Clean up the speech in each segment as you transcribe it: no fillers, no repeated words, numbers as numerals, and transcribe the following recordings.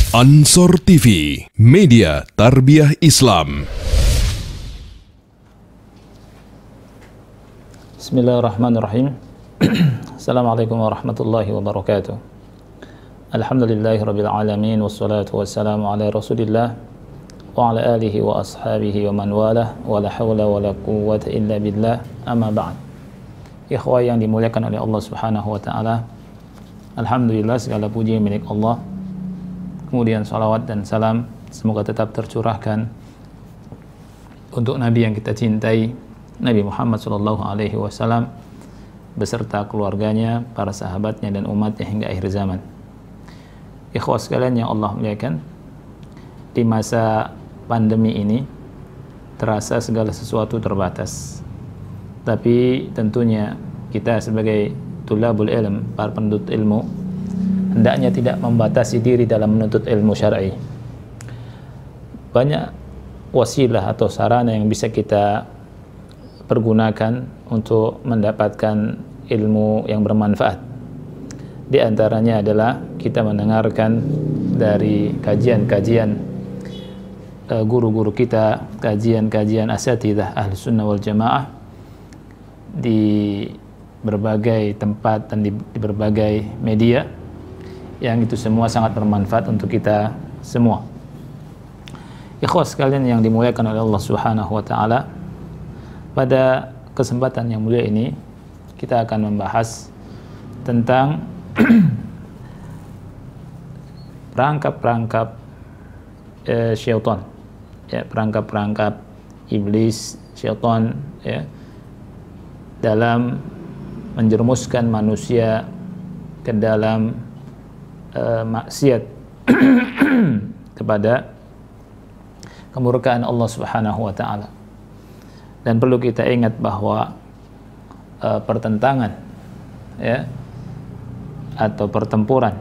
Ansor TV, media tarbiyah Islam. Bismillahirrahmanirrahim. Assalamualaikum warahmatullahi wabarakatuh. Alhamdulillahirabbil alamin wassalatu wassalamu ala Rasulillah wa ala alihi wa ashabihi wa man walah wa la haula wa la quwwata illa billah. Amma ba'd. Ikhwah yang dimuliakan oleh Allah Subhanahu wa taala. Alhamdulillah, segala puji milik Allah. Kemudian salawat dan salam semoga tetap tercurahkan untuk Nabi yang kita cintai, Nabi Muhammad SAW, beserta keluarganya, para sahabatnya dan umatnya hingga akhir zaman. Ikhwah sekalian yang Allah muliakan, di masa pandemi ini terasa segala sesuatu terbatas. Tapi tentunya kita sebagai tulabul ilm, para penuntut ilmu, hendaknya tidak membatasi diri dalam menuntut ilmu syar'i. Banyak wasilah atau sarana yang bisa kita pergunakan untuk mendapatkan ilmu yang bermanfaat. Di antaranya adalah kita mendengarkan dari kajian-kajian guru-guru kita, kajian-kajian asatidzah ahli sunnah wal jamaah di berbagai tempat dan di berbagai media, yang itu semua sangat bermanfaat untuk kita semua. Ikhwah sekalian yang dimuliakan oleh Allah Subhanahu wa taala, pada kesempatan yang mulia ini kita akan membahas tentang perangkap-perangkap syaitan, ya, perangkap-perangkap iblis, syaitan, ya, dalam menjerumuskan manusia ke dalam maksiat kepada kemurkaan Allah Subhanahu wa taala. Dan perlu kita ingat bahwa pertentangan, ya, atau pertempuran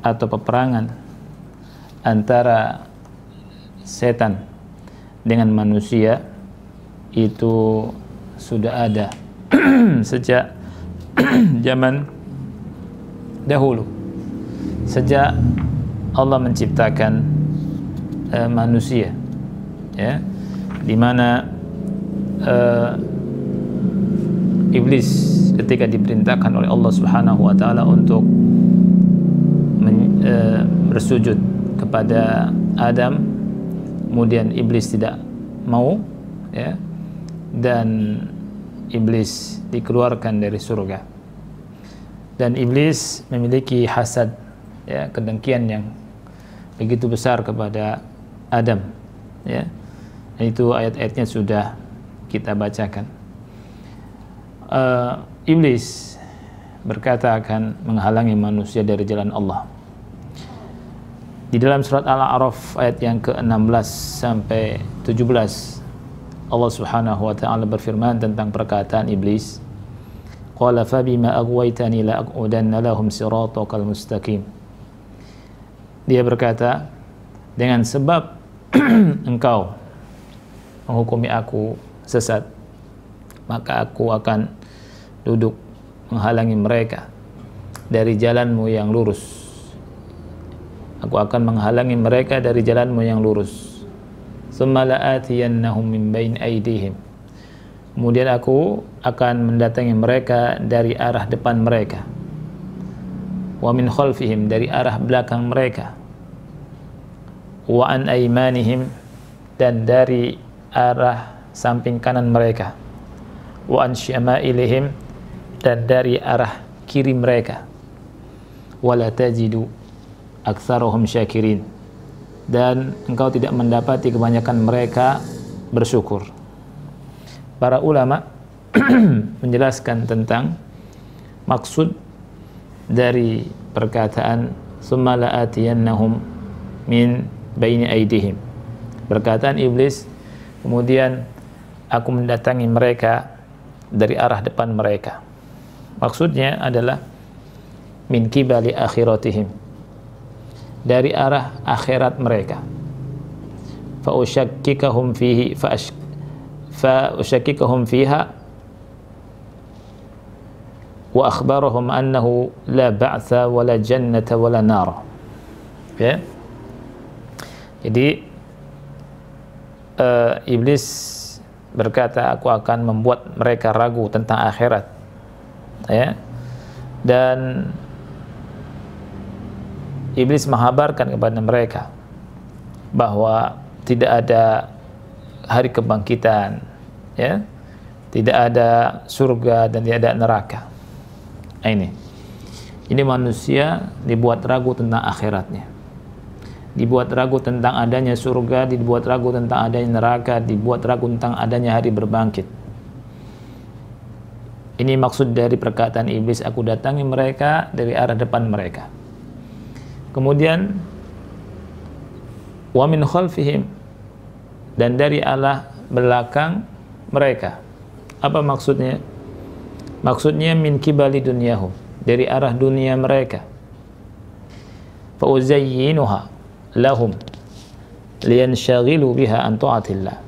atau peperangan antara setan dengan manusia itu sudah ada sejak zaman dahulu. Sejak Allah menciptakan manusia, ya, di mana iblis ketika diperintahkan oleh Allah Subhanahu wa taala untuk bersujud kepada Adam, kemudian iblis tidak mau, ya, dan iblis dikeluarkan dari surga. Dan iblis memiliki hasad, ya, kedengkian yang begitu besar kepada Adam, ya. Itu ayat-ayatnya sudah kita bacakan. Iblis berkata akan menghalangi manusia dari jalan Allah. Di dalam surat Al-A'raf ayat yang ke-16 sampai 17, Allah Subhanahu wa taala berfirman tentang perkataan iblis. Qala fa bima aghwaytani la aqudanna lahum siratakal mustaqim. Dia berkata, dengan sebab engkau menghukumi aku sesat, maka aku akan duduk menghalangi mereka dari jalanmu yang lurus. Aku akan menghalangi mereka dari jalanmu yang lurus. Tsumma la'atiyannahum min bain aydihim. Kemudian aku akan mendatangi mereka dari arah depan mereka. Wa min khalfihim, dari arah belakang mereka. Wa an aymanihim, dan dari arah samping kanan mereka. Wa an syama'ilihim, dan dari arah kiri mereka. Wa la tajidu aktsarahum syakirin, dan engkau tidak mendapati kebanyakan mereka bersyukur. Para ulama menjelaskan tentang maksud dari perkataan summa la'atiyannahum min baini aydihim. Perkataan iblis, kemudian aku mendatangi mereka dari arah depan mereka. Maksudnya adalah min kibali akhiratihim, dari arah akhirat mereka. Fa usyakkikahum fihi fa usyakkikahum fiha wa akhbarahum annahu la ba'tha wa la jannata wa la nar. Ya, Jadi iblis berkata, aku akan membuat mereka ragu tentang akhirat, ya. Dan iblis menghabarkan kepada mereka bahwa tidak ada hari kebangkitan, ya, tidak ada surga dan tidak ada neraka. Nah, ini manusia dibuat ragu tentang akhiratnya, dibuat ragu tentang adanya surga, dibuat ragu tentang adanya neraka, dibuat ragu tentang adanya hari berbangkit. Ini maksud dari perkataan iblis, aku datangi mereka dari arah depan mereka. Kemudian wa min khalfihim, dan dari arah belakang mereka. Apa maksudnya? Maksudnya min kibali dunyahum, dari arah dunia mereka. Fa uzayyinuha lahum liyanshaghilu biha an ta'atillah.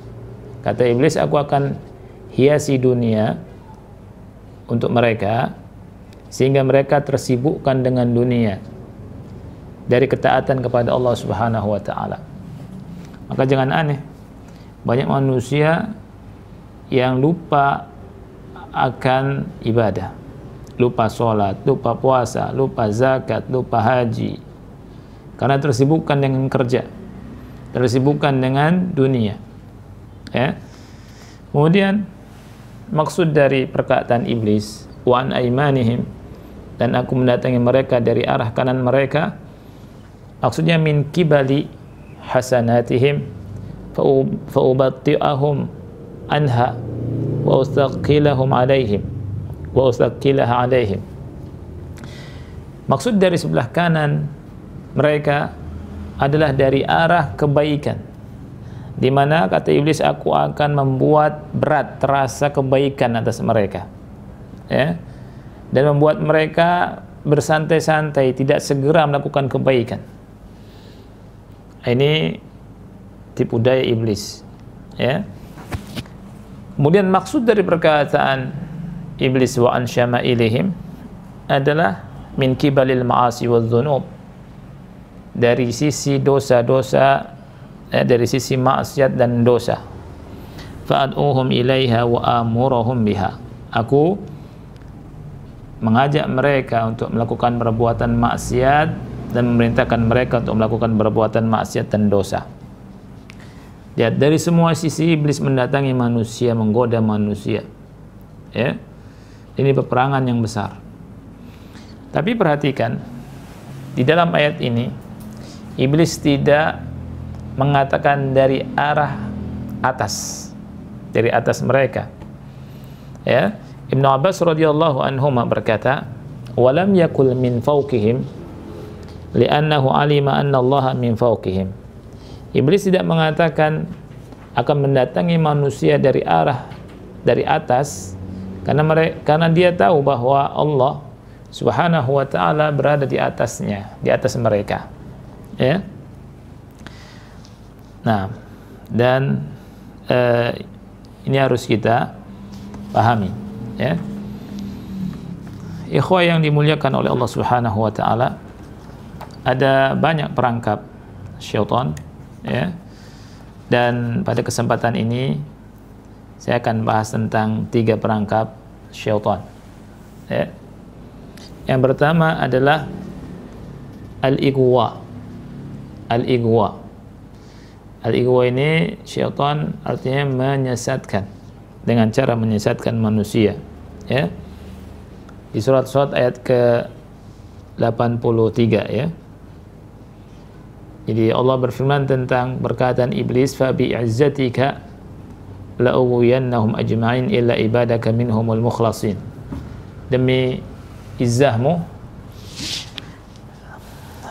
Kata iblis, aku akan hiasi dunia untuk mereka sehingga mereka tersibukkan dengan dunia dari ketaatan kepada Allah Subhanahu wa taala. Maka jangan aneh, banyak manusia yang lupa akan ibadah, lupa sholat, lupa puasa, lupa zakat, lupa haji, karena tersibukkan dengan kerja, tersibukkan dengan dunia, ya. Kemudian maksud dari perkataan iblis, wa an aimanihim, dan aku mendatangi mereka dari arah kanan mereka, maksudnya min kibali hasanatihim fa ubatti'ahum anha wa ustaqilahum alaihim wa ustaqilaha alaihim. Maksud dari sebelah kanan mereka adalah dari arah kebaikan, di mana kata iblis, aku akan membuat berat terasa kebaikan atas mereka, ya, dan membuat mereka bersantai-santai, tidak segera melakukan kebaikan. Ini tipu daya iblis, ya. Kemudian maksud dari perkataan iblis wa an syama'ilihim adalah min kibalil ma'asi wal dhunub, dari sisi dosa-dosa, dari sisi maksiat dan dosa. Fa'ad'uhum ilaiha wa amuruhum biha, aku mengajak mereka untuk melakukan perbuatan maksiat dan memerintahkan mereka untuk melakukan perbuatan maksiat dan dosa. Lihat, dari semua sisi iblis mendatangi manusia, menggoda manusia, ya. Ini peperangan yang besar. Tapi perhatikan, di dalam ayat ini iblis tidak mengatakan dari arah atas, dari atas mereka, ya. Ibnu Abbas radhiyallahu anhuma berkata, walam yakul min fawqihim li'annahu alima anna Allah min fawqihim. Iblis tidak mengatakan akan mendatangi manusia dari arah dari atas, karena dia tahu bahwa Allah Subhanahu wa taala berada di atasnya, di atas mereka, ya. Nah, dan ini harus kita pahami, ya. Ikhwah yang dimuliakan oleh Allah Subhanahu wa taala, ada banyak perangkap syaitan, ya. Dan pada kesempatan ini saya akan bahas tentang 3 perangkap syaitan, ya. Yang pertama adalah al-ighwa. Al-ighwa. Al-ighwa ini syaitan artinya menyesatkan, dengan cara menyesatkan manusia, ya. Di surat Shad ayat ke-83, ya. Jadi Allah berfirman tentang perkataan iblis, fa bi'izzatika la'uwiyannahum ajma'in illa ibadaka minhumul mukhlasin. Demi izzahmu,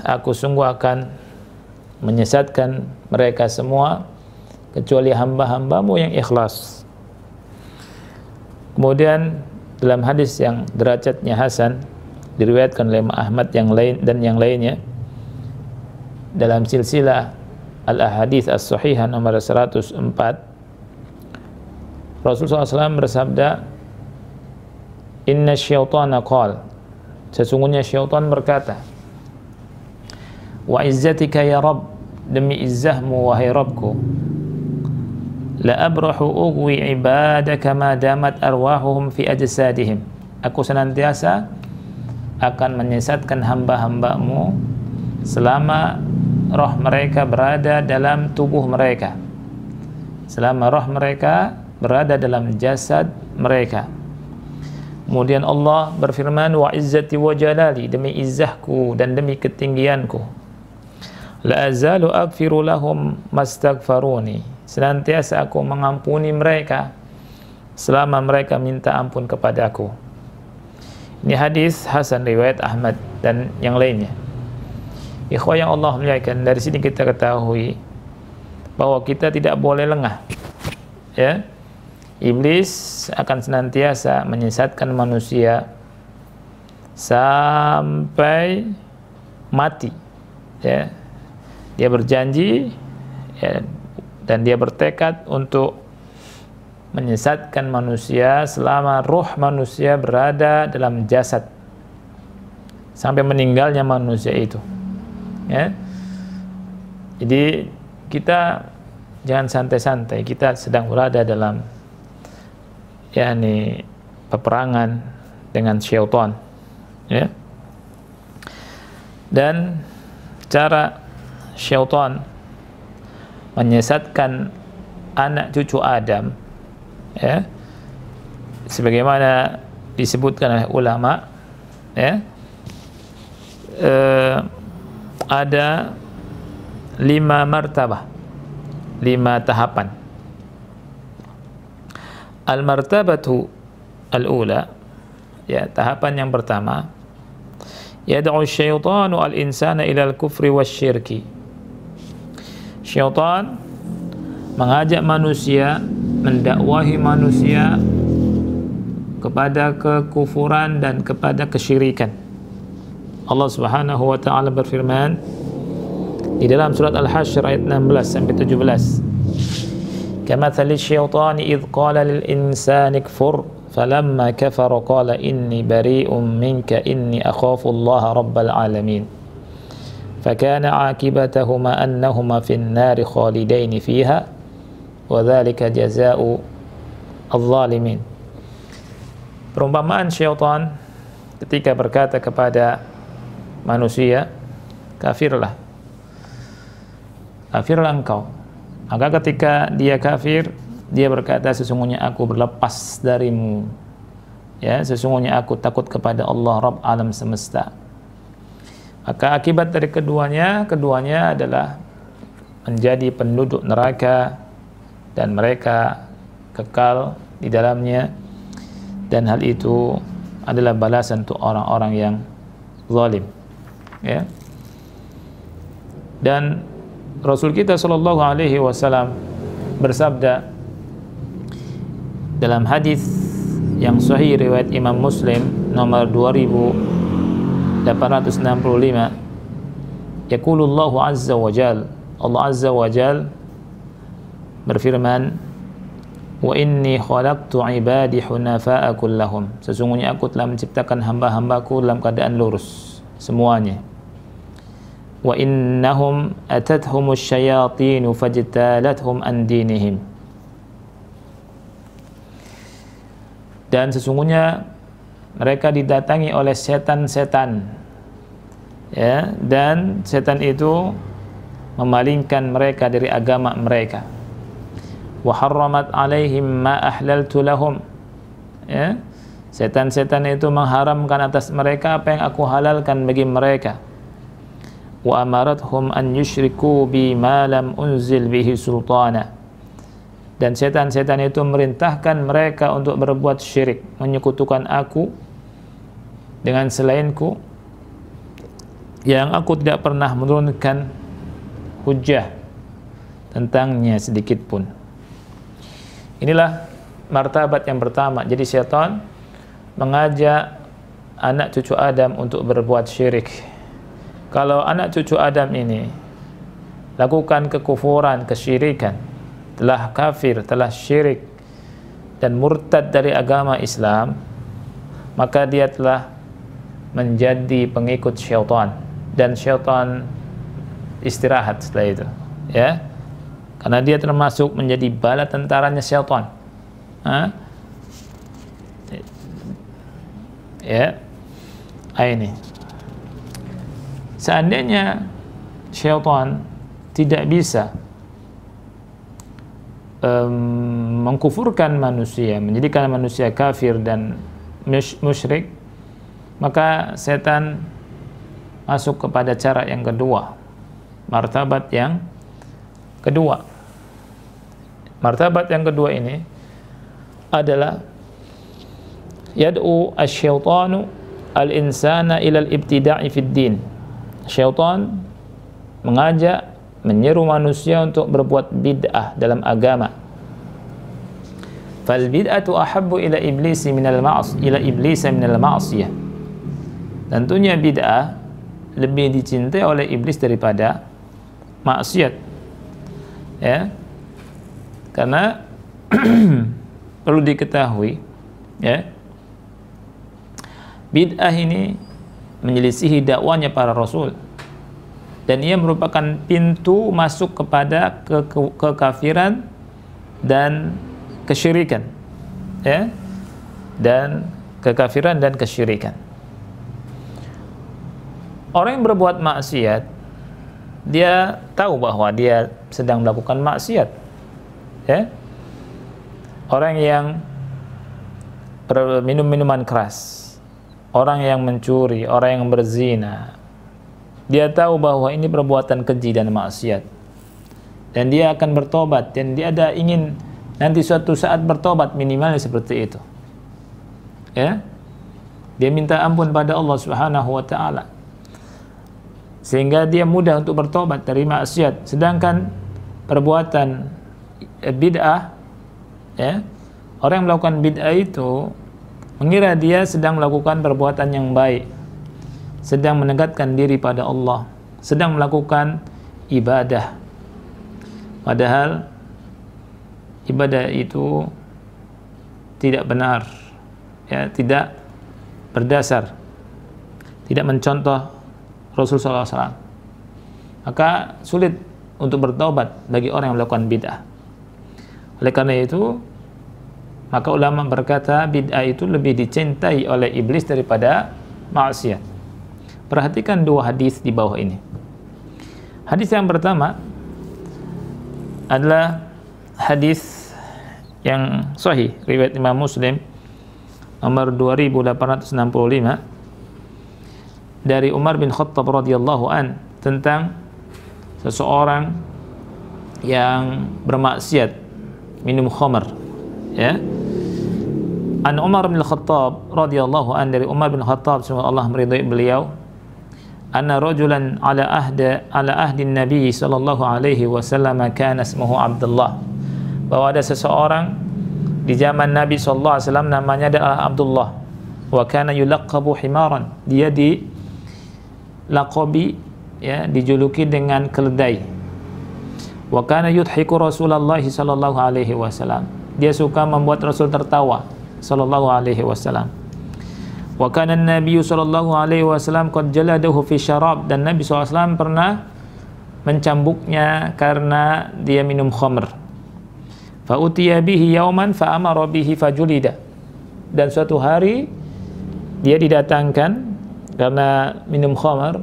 aku sungguh akan menyesatkan mereka semua kecuali hamba-hambamu yang ikhlas. Kemudian dalam hadis yang derajatnya hasan, diriwayatkan oleh Ahmad yang lain dan yang lainnya, dalam silsilah al-ahadits as-sahihah nomor 104, Rasulullah SAW bersabda, inna syaitana qala, sesungguhnya syaitan berkata, wa izzatika ya Rabb, demi izzahmu wahai Rabbku, la abrahu ughwi ibadaka ma damat arwahuhum fi ajsadihim. Aku senantiasa akan menyesatkan hamba-hambamu selama roh mereka berada dalam tubuh mereka, selama roh mereka berada dalam jasad mereka. Kemudian Allah berfirman, wa izzati wa jalali, demi izzahku dan demi ketinggianku, la azalu aghfiru lahum mastaghfaruni, senantiasa aku mengampuni mereka selama mereka minta ampun kepadaku. Ini hadis hasan riwayat Ahmad dan yang lainnya. Ikhwah yang Allah muliakan, dari sini kita ketahui bahwa kita tidak boleh lengah. Ya, iblis akan senantiasa menyesatkan manusia sampai mati. Ya, dia berjanji, ya, dan dia bertekad untuk menyesatkan manusia selama ruh manusia berada dalam jasad sampai meninggalnya manusia itu. Ya, jadi kita jangan santai-santai, kita sedang berada dalam yakni peperangan dengan syaitan. Ya, dan cara syaitan menyesatkan anak cucu Adam, ya, sebagaimana disebutkan oleh ulama, ya, ada 5 martabah, 5 tahapan. Al-martabatu al-ula, ya, tahapan yang pertama, yad'u syaitanu al-insana ila al-kufri wasyirki. Syaitan mengajak manusia, mendakwahi manusia kepada kekufuran dan kepada kesyirikan. Allah Subhanahu wa taala berfirman di dalam surat Al-Hasyr ayat 16 sampai 17. Kamathali syaitani idh qala lil insani kfur falamma kafara qala inni bari'un minka inni akhafu Allah rabbal alamin. Fakana 'aqibatahuma annahuma fin nari khalidain fiha wa dzalika jazaa'u adh-dhalimin. Perumpamaan syaitan ketika berkata kepada manusia, kafirlah engkau. Maka ketika dia kafir, dia berkata, sesungguhnya aku berlepas darimu, ya, sesungguhnya aku takut kepada Allah Rabb alam semesta. Maka akibat dari keduanya adalah menjadi penduduk neraka dan mereka kekal di dalamnya, dan hal itu adalah balasan untuk orang-orang yang zalim. Ya. Dan Rasul kita sallallahu alaihi wasallam bersabda dalam hadis yang sahih riwayat Imam Muslim nomor 2865, yaqulullahu azza wa jal, Allah azza wa jal berfirman, wa inni khalaqtu ibadi hunafa'a kullahum, sesungguhnya aku telah menciptakan hamba-hambaku dalam keadaan lurus semuanya. Wa innahum atathumus syayatinu fajtalathum an dinihim, dan sesungguhnya mereka didatangi oleh setan-setan, ya, dan setan itu memalingkan mereka dari agama mereka. Wa harramat alaihim ma ahlaltu lahum, ya, setan-setan itu mengharamkan atas mereka apa yang aku halalkan bagi mereka. Wa amarathum an yushriku bi ma lam unzil bihi sultana, dan setan-setan itu merintahkan mereka untuk berbuat syirik, menyekutukan aku dengan selainku yang aku tidak pernah menurunkan hujjah tentangnya sedikit pun. Inilah martabat yang pertama. Jadi syaitan mengajak anak cucu Adam untuk berbuat syirik. Kalau anak cucu Adam ini lakukan kekufuran, kesyirikan, telah kafir, telah syirik dan murtad dari agama Islam, maka dia telah menjadi pengikut syaitan, dan syaitan istirahat setelah itu, ya, karena dia termasuk menjadi bala tentaranya syaitan. Ya, ini seandainya syaitan tidak bisa mengkufurkan manusia, menjadikan manusia kafir dan musyrik, maka setan masuk kepada cara yang kedua, martabat yang kedua. Martabat yang kedua ini adalah yad'u asy-syaitanu al-insana ila al-ibtida'i fid din. Syaitan mengajak, menyeru manusia untuk berbuat bid'ah dalam agama. Fal bid'atu ahabbu ila iblisi minal ma'siyah. Tentunya bid'ah lebih dicintai oleh iblis daripada maksiat. Ya. Karena perlu diketahui, ya, bid'ah ini menyelisihi dakwanya para rasul, dan ia merupakan pintu masuk kepada kekafiran dan kesyirikan, ya, dan kekafiran dan kesyirikan. Orang yang berbuat maksiat, dia tahu bahwa dia sedang melakukan maksiat, ya. Orang yang minum minuman keras, orang yang mencuri, orang yang berzina, dia tahu bahwa ini perbuatan keji dan maksiat, dan dia akan bertobat, dan dia ada ingin nanti suatu saat bertobat, minimalnya seperti itu, ya. Dia minta ampun pada Allah Subhanahu wa taala, sehingga dia mudah untuk bertobat dari maksiat. Sedangkan perbuatan bid'ah, ya, orang yang melakukan bid'ah itu mengira dia sedang melakukan perbuatan yang baik, sedang menegakkan diri pada Allah, sedang melakukan ibadah. Padahal ibadah itu tidak benar, ya, tidak berdasar, tidak mencontoh Rasul SAW. Maka sulit untuk bertaubat bagi orang yang melakukan bid'ah. Oleh karena itu, maka ulama berkata bid'ah itu lebih dicintai oleh iblis daripada maksiat. Perhatikan dua hadis di bawah ini. Hadis yang pertama adalah hadis yang sahih riwayat Imam Muslim nomor 2865 dari Umar bin Khattab radhiyallahu an tentang seseorang yang bermaksiat, minum khamar, ya. An Umar bin Khattab radhiyallahu an, dari Umar bin Khattab, semoga Allah meridai beliau, anna rajulan ala ahdi Nabi sallallahu alaihi wasallam kana ismuhu Abdullah, bahwa ada seseorang di zaman Nabi sallallahu alaihi wasallam namanya adalah Abdullah, wa kana yulaqabu himaran, dia dilaqabi, ya, dijuluki dengan keledai. Wa kana yudhiku Rasulullah sallallahu alaihi wasallam, dia suka membuat Rasul tertawa sallallahu alaihi wasallam. Wa kana an-nabiy sallallahu alaihi wasallam qad jaladahu fi syarab, dan Nabi SAW pernah mencambuknya karena dia minum khamr. Fa utiya bihi yauman fa amara bihi fajulida, dan suatu hari dia didatangkan karena minum khamr,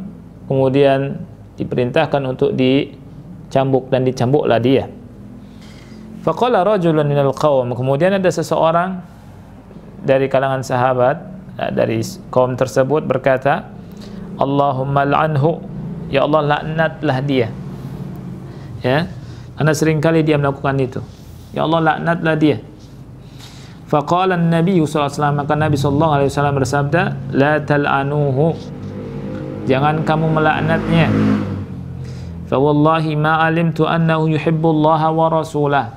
kemudian diperintahkan untuk dicambuk, dan dicambuklah dia. Faqala rajulun minal qaum, kemudian ada seseorang dari kalangan sahabat, dari kaum tersebut berkata, Allahumma la'anhu, ya Allah laknatlah dia, ya, karena seringkali dia melakukan itu, ya Allah laknatlah dia. Faqala an-nabiy sallallahu alaihi wasallam, maka Nabi sallallahu alaihi wasallam bersabda, la tal'anuhu, jangan kamu melaknatnya. Fa wallahi ma alimtu annahu yuhibbullaha wa rasulah,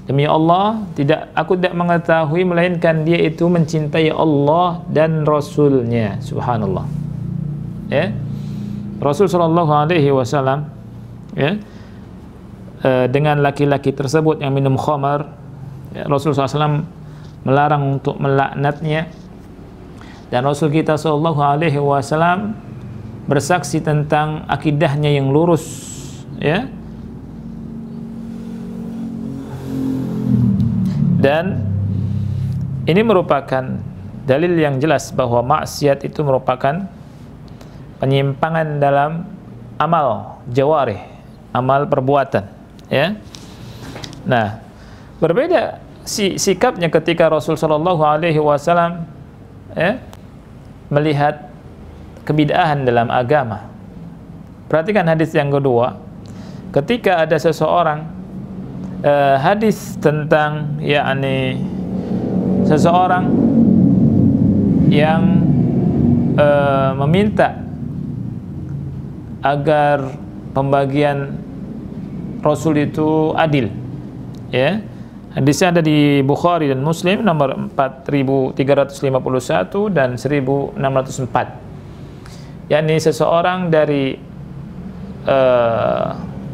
demi Allah, aku tidak mengetahui melainkan dia itu mencintai Allah dan Rasulnya. Subhanallah, ya. Rasul sallallahu alaihi wasallam, ya, dengan laki-laki tersebut yang minum khamar, ya, Rasul SAW melarang untuk melaknatnya, dan Rasul kita sallallahu alaihi wasallam bersaksi tentang akidahnya yang lurus, ya. Dan ini merupakan dalil yang jelas bahwa maksiat itu merupakan penyimpangan dalam amal jawarih, amal perbuatan, ya. Nah, berbeda sikapnya ketika Rasul sallallahu alaihi wasallam melihat kebid'ahan dalam agama. Perhatikan hadis yang kedua. Ketika ada seseorang hadis tentang yakni seseorang yang meminta agar pembagian Rasul itu adil, ya. Hadisnya ada di Bukhari dan Muslim nomor 4351 dan 1604. yakni seseorang dari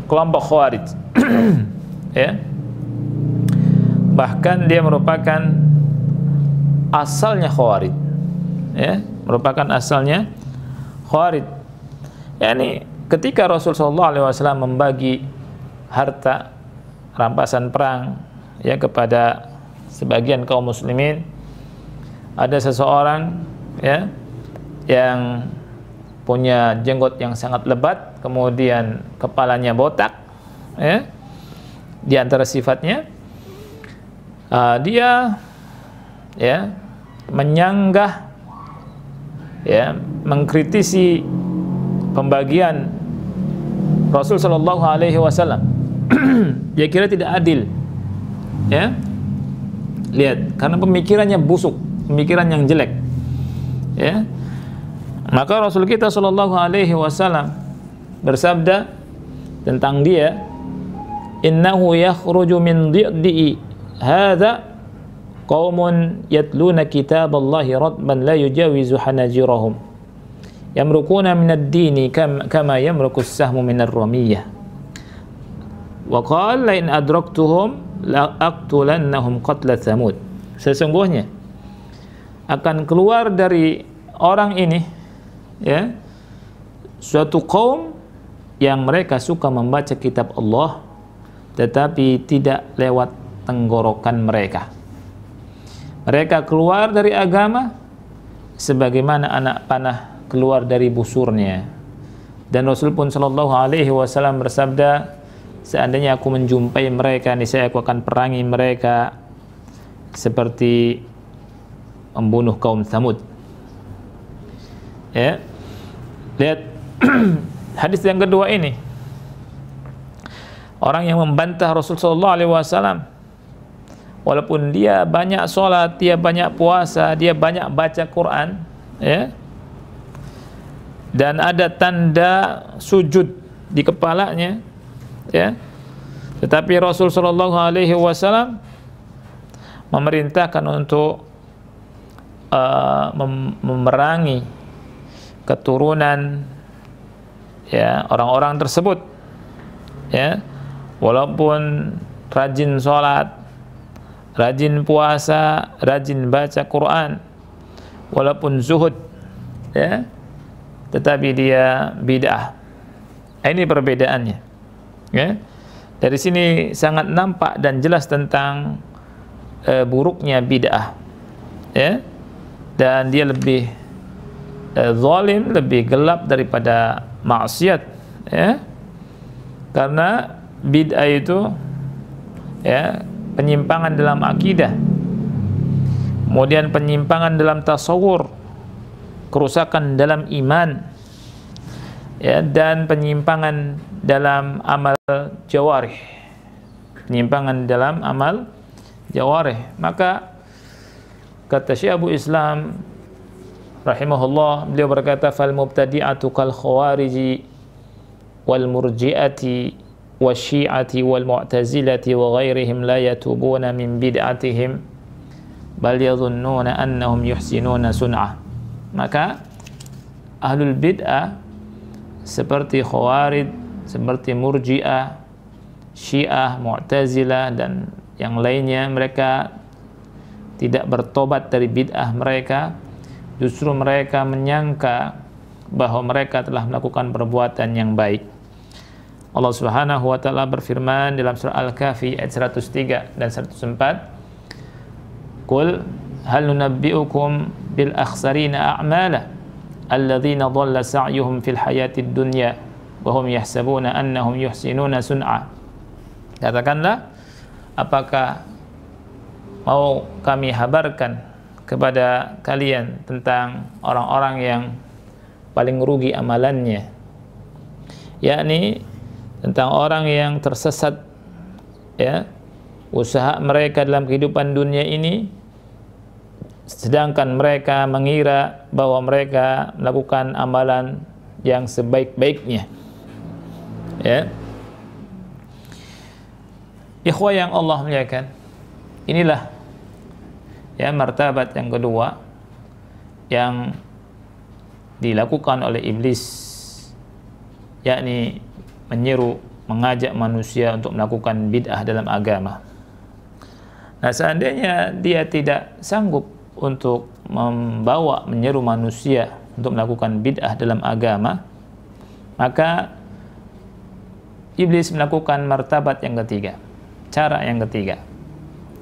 kelompok Khawarij ya. Bahkan dia merupakan asalnya Khawarij, ya, merupakan asalnya Khawarij. yakni ketika Rasul SAW membagi harta rampasan perang ya kepada sebagian kaum muslimin, ada seseorang ya yang punya jenggot yang sangat lebat, kemudian kepalanya botak, ya. Di antara sifatnya dia ya menyanggah, ya, mengkritisi pembagian Rasul Shallallahu Alaihi Wasallam. Dia kira tidak adil, ya. Lihat, karena pemikirannya busuk, pemikiran yang jelek, ya. Maka Rasul kita Shallallahu Alaihi Wasallam bersabda tentang dia, innahu yakhruju min dhi'i hadza qaumun yatluna kitaballahi radban la yujawizu hanajirahum yamrukuna minad dini kama yamruku as-sahmu minar ramiyah wa qala la in adraktuhum la aqtulannahum qatla thamud. Sesungguhnya akan keluar dari orang ini, ya, suatu kaum yang mereka suka membaca kitab Allah tetapi tidak lewat tenggorokan mereka. Mereka keluar dari agama sebagaimana anak panah keluar dari busurnya. Dan Rasul pun sallallahu alaihi wasallam bersabda, seandainya aku menjumpai mereka, niscaya aku akan perangi mereka seperti membunuh kaum Tsamud. Ya. Lihat hadis yang kedua ini. Orang yang membantah Rasul sallallahu alaihi wasallam walaupun dia banyak sholat, dia banyak puasa, dia banyak baca Quran, ya. Dan ada tanda sujud di kepalanya, ya. Tetapi Rasul sallallahu alaihi wasallam memerintahkan untuk memerangi keturunan, ya, orang-orang tersebut, ya, walaupun rajin sholat, rajin puasa, rajin baca Quran, walaupun zuhud, ya, tetapi dia bid'ah. Ini perbedaannya, ya. Dari sini sangat nampak dan jelas tentang buruknya bid'ah, ya, dan dia lebih zalim, lebih gelap daripada maksiat, ya, karena bid'ah itu, ya, penyimpangan dalam akidah, kemudian penyimpangan dalam tasawur, kerusakan dalam iman, ya, dan penyimpangan dalam amal jawarih, penyimpangan dalam amal jawarih. Maka kata Syekh Abu Islam rahimahullah, beliau berkata, fal mubtadi'atu kal khawariji wal murji'ati wasyi'ati wal mu'tazilati wa ghairihim la yatubuna min bid'atihim bal yadhunnuna annahum yuhsinuna sun'ah. Maka ahlul bid'ah seperti khawarij, seperti murji'ah, syiah, mu'tazilah dan yang lainnya, mereka tidak bertobat dari bid'ah mereka. Justru mereka menyangka bahwa mereka telah melakukan perbuatan yang baik. Allah Subhanahu wa taala berfirman dalam surah Al-Kahfi ayat 103 dan 104, "Qul hal nunabbi'ukum bil akhsarina a'mala alladzina dhalla sa'yuhum fil hayatid dunya wa hum yahsabuna annahum yuhsinuna sun'a." Katakanlah, apakah mau kami habarkan kepada kalian tentang orang-orang yang paling rugi amalannya, yakni tentang orang yang tersesat, ya, usaha mereka dalam kehidupan dunia ini, sedangkan mereka mengira bahwa mereka melakukan amalan yang sebaik-baiknya. Ya, ikhwah yang Allah muliakan, inilah ya martabat yang kedua yang dilakukan oleh iblis, yakni menyeru, mengajak manusia untuk melakukan bid'ah dalam agama. Nah, seandainya dia tidak sanggup untuk menyeru manusia untuk melakukan bid'ah dalam agama, maka iblis melakukan martabat yang ketiga, cara yang ketiga,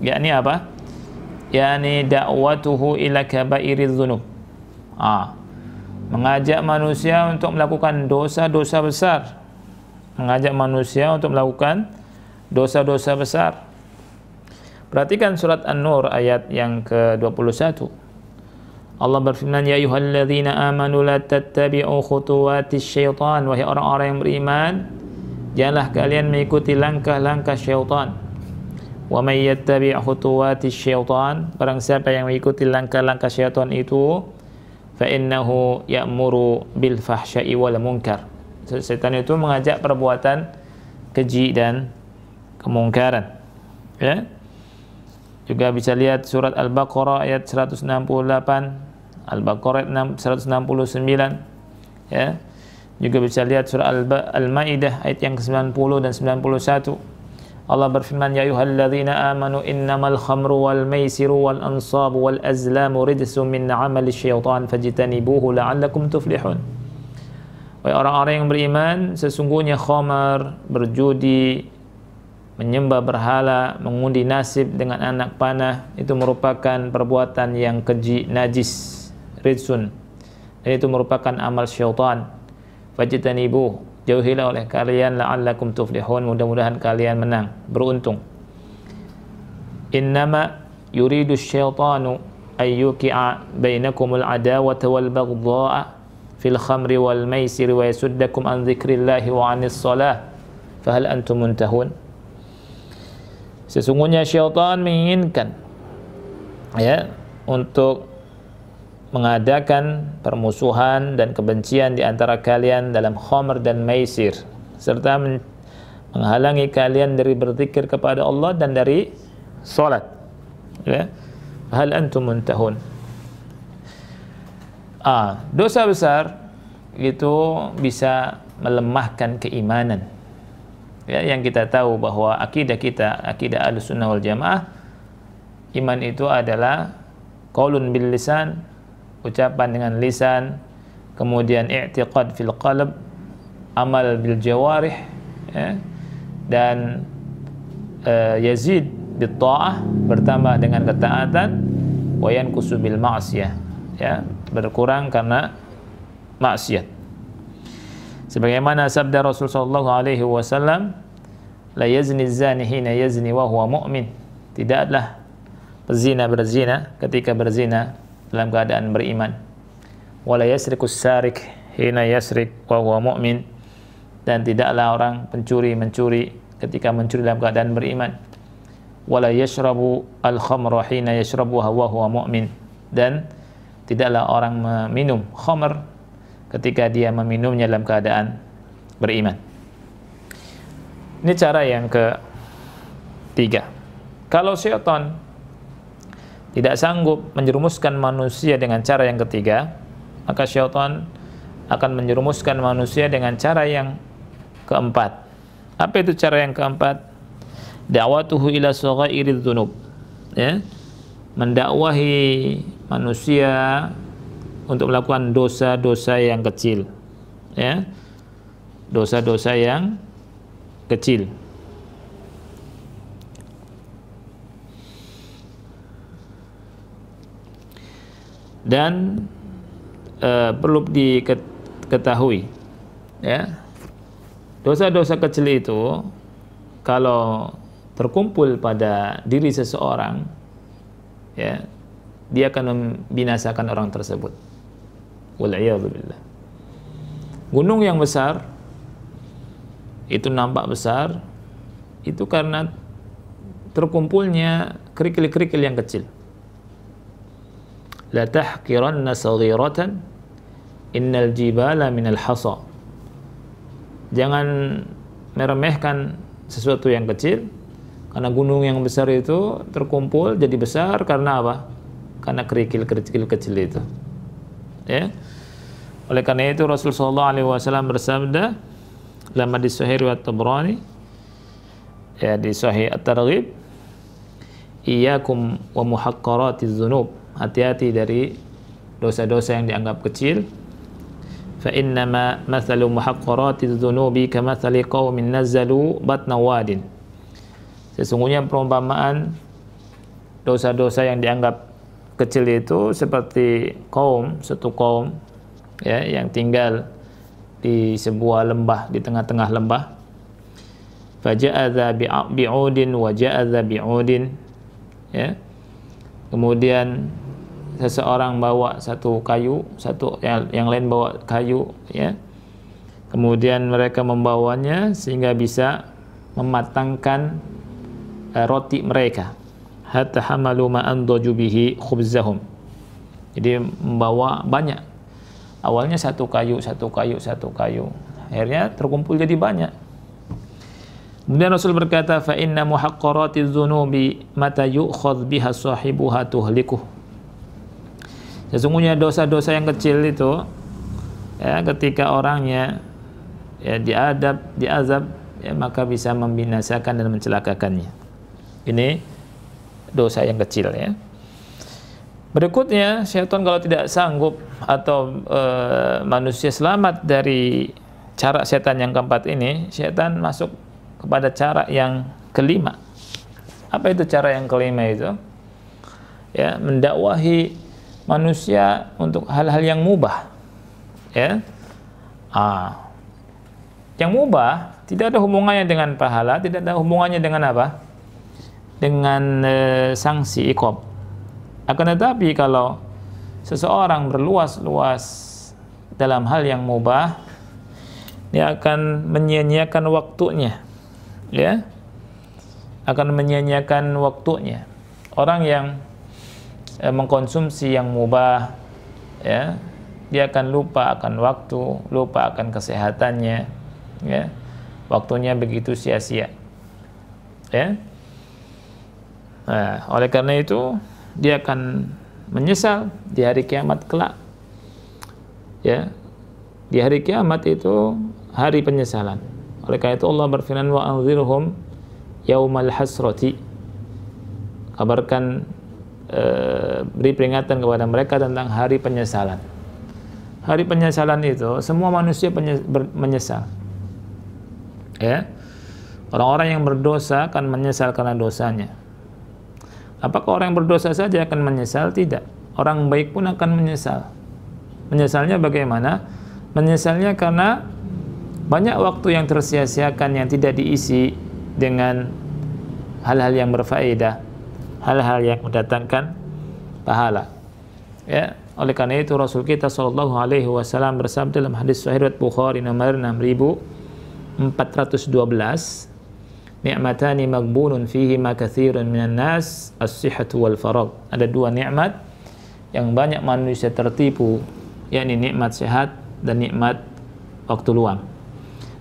yakni apa? Yakni da'watuhu ila kabairiz dzunub. Mengajak manusia untuk melakukan dosa-dosa besar. Mengajak manusia untuk melakukan dosa-dosa besar. Perhatikan surat An-Nur ayat yang ke-21. Allah berfirman, "Ya ayyuhalladzina amanu la tattabi'u khutuwatis syaitan." Wahai orang-orang yang beriman, janganlah kalian mengikuti langkah-langkah syaitan. Wa may yattabi' khutuwatis syaitan, barang siapa yang mengikuti langkah-langkah syaitan itu, fa innahu ya'muru bil fahsya'i wal munkar. Setan itu mengajak perbuatan keji dan kemungkaran. Ya. Juga bisa lihat surat Al-Baqarah ayat 168, Al-Baqarah 169. Ya. Juga bisa lihat surah Al-Maidah ayat yang ke-90 dan 91. Allah berfirman, "Ya ayyuhalladzina amanu innamal khamru wal maisiru wal ansabu wal azlamu rijsum min 'amali syaitan fajtanibuhu la'allakum tuflihun." Wahai orang-orang yang beriman, sesungguhnya khamar, berjudi, menyembah berhala, mengundi nasib dengan anak panah, itu merupakan perbuatan yang keji, najis, rijsun. Dan itu merupakan amal syaitan. Fajtanibuhu, jauhilah oleh kalian, la'allakum tuflihun, mudah-mudahan kalian menang, beruntung. Innama yuridu syaitanu ayyuki'a bainakumul adawata wal baghdha'a fil khamri wal maisiri wa yasuddakum an dzikrillahi wa 'anis shalah fahal antum muntahun. Sesungguhnya syaitan menginginkan ya untuk mengadakan permusuhan dan kebencian di antara kalian dalam khamr dan maisir, serta menghalangi kalian dari berzikir kepada Allah dan dari salat. Ya. Hal antum muntahun. Dosa besar itu bisa melemahkan keimanan. Ya, yang kita tahu bahwa akidah kita, akidah Ahlussunnah wal Jamaah, iman itu adalah qaulun bil lisan, ucapan dengan lisan, kemudian i'tiqad fil qalb, amal bil jawarih, ya, dan yazid bit ta'ah, bertambah dengan ketaatan, wa yanqusu bil ma'siyah, ya, berkurang karena maksiat. Sebagaimana sabda Rasul sallallahu alaihi wasallam, la yazni zani hina yazni wa huwa mu'min. Tidaklah pezina berzina ketika berzina dalam keadaan beriman. Wala yasrikus sarik hina yasrik wa huwa mu'min. Dan tidaklah orang pencuri mencuri ketika mencuri dalam keadaan beriman. Wala yashrabu al-khamra hina yashrabuha wa huwa mu'min. Dan tidaklah orang meminum khamr ketika dia meminumnya dalam keadaan beriman. Ini cara yang ketiga. Kalau syaitan tidak sanggup menjerumuskan manusia dengan cara yang ketiga, maka syaitan akan menjerumuskan manusia dengan cara yang keempat. Apa itu cara yang keempat? Da'watuhu ila saghairiz dzunub. Ya. Mendakwahi manusia untuk melakukan dosa-dosa yang kecil, ya, dosa-dosa yang kecil. Dan perlu diketahui, ya, dosa-dosa kecil itu kalau terkumpul pada diri seseorang, ya, dia akan membinasakan orang tersebut. Wal'iyadzubillah. Gunung yang besar itu nampak besar, itu karena terkumpulnya kerikil-kerikil yang kecil. La tahqiranna saghiratan innal jibala minal hasa. Jangan meremehkan sesuatu yang kecil, karena gunung yang besar itu terkumpul jadi besar karena apa? Karena kerikil-kerikil kecil itu, ya. Oleh karena itu Rasulullah SAW bersabda dalam hadis Sahih riwayat Tabrani, ya, di Sahih At-Targhib, iyyakum wa muhaqqaratiz dzunub, hati-hati dari dosa-dosa yang dianggap kecil. Fa innama mathalu muhaqqaratiz dzunubi kamathali qaumin nazzalu batna wadin. Sesungguhnya perumpamaan dosa-dosa yang dianggap kecil itu seperti satu kaum, ya, yang tinggal di sebuah lembah, di tengah-tengah lembah. Faja'adza bi'udin wa ja'adza bi'udin, ya. Kemudian seseorang bawa satu kayu, yang lain bawa kayu, ya. Kemudian mereka membawanya sehingga bisa mematangkan roti mereka. Hatta hamalu ma andaju bihi khubzahum. Jadi membawa banyak. Awalnya satu kayu. Akhirnya terkumpul jadi banyak. Kemudian Rasul berkata, fa inna muhaqqaratiz dzunubi mata yu'khadh biha sahibuha tuhlikuh. Sesungguhnya dosa-dosa yang kecil itu, ya, ketika orangnya, ya, diazab, ya, maka bisa membinasakan dan mencelakakannya. Ini dosa yang kecil, ya. Berikutnya, syaitan kalau tidak sanggup atau manusia selamat dari cara setan yang keempat ini, syaitan masuk kepada cara yang kelima. Apa itu cara yang kelima itu? Ya, mendakwahi manusia untuk hal-hal yang mubah, ya. Yang mubah tidak ada hubungannya dengan pahala, tidak ada hubungannya dengan apa? Dengan sanksi iqab. Akan tetapi kalau seseorang berluas-luas dalam hal yang mubah, dia akan menyia-nyiakan waktunya, ya, akan menyia-nyiakan waktunya. Orang yang mengkonsumsi yang mubah, ya, dia akan lupa akan waktu, lupa akan kesehatannya, ya, waktunya begitu sia-sia, ya. Nah, oleh karena itu dia akan menyesal di hari kiamat kelak, ya. Di hari kiamat itu hari penyesalan. Oleh karena itu Allah berfirman, wa anzirhum yaumal hasrati. Kabarkan, beri peringatan kepada mereka tentang hari penyesalan. Hari penyesalan itu semua manusia menyesal, ya. Orang-orang yang berdosa akan menyesal karena dosanya. Apakah orang yang berdosa saja akan menyesal? Tidak. Orang baik pun akan menyesal. Menyesalnya bagaimana? Menyesalnya karena banyak waktu yang tersia-siakan, yang tidak diisi dengan hal-hal yang berfaedah, hal-hal yang mendatangkan pahala, ya. Oleh karena itu Rasul kita sallallahu alaihi wasallam bersabda dalam hadis sahih riwayat Bukhari nomor 6412, ni'matani maghbunun fihi ma katsirun minan nas, as-sihhatu wal faragh. Ada dua nikmat yang banyak manusia tertipu, yakni nikmat sehat dan nikmat waktu luang.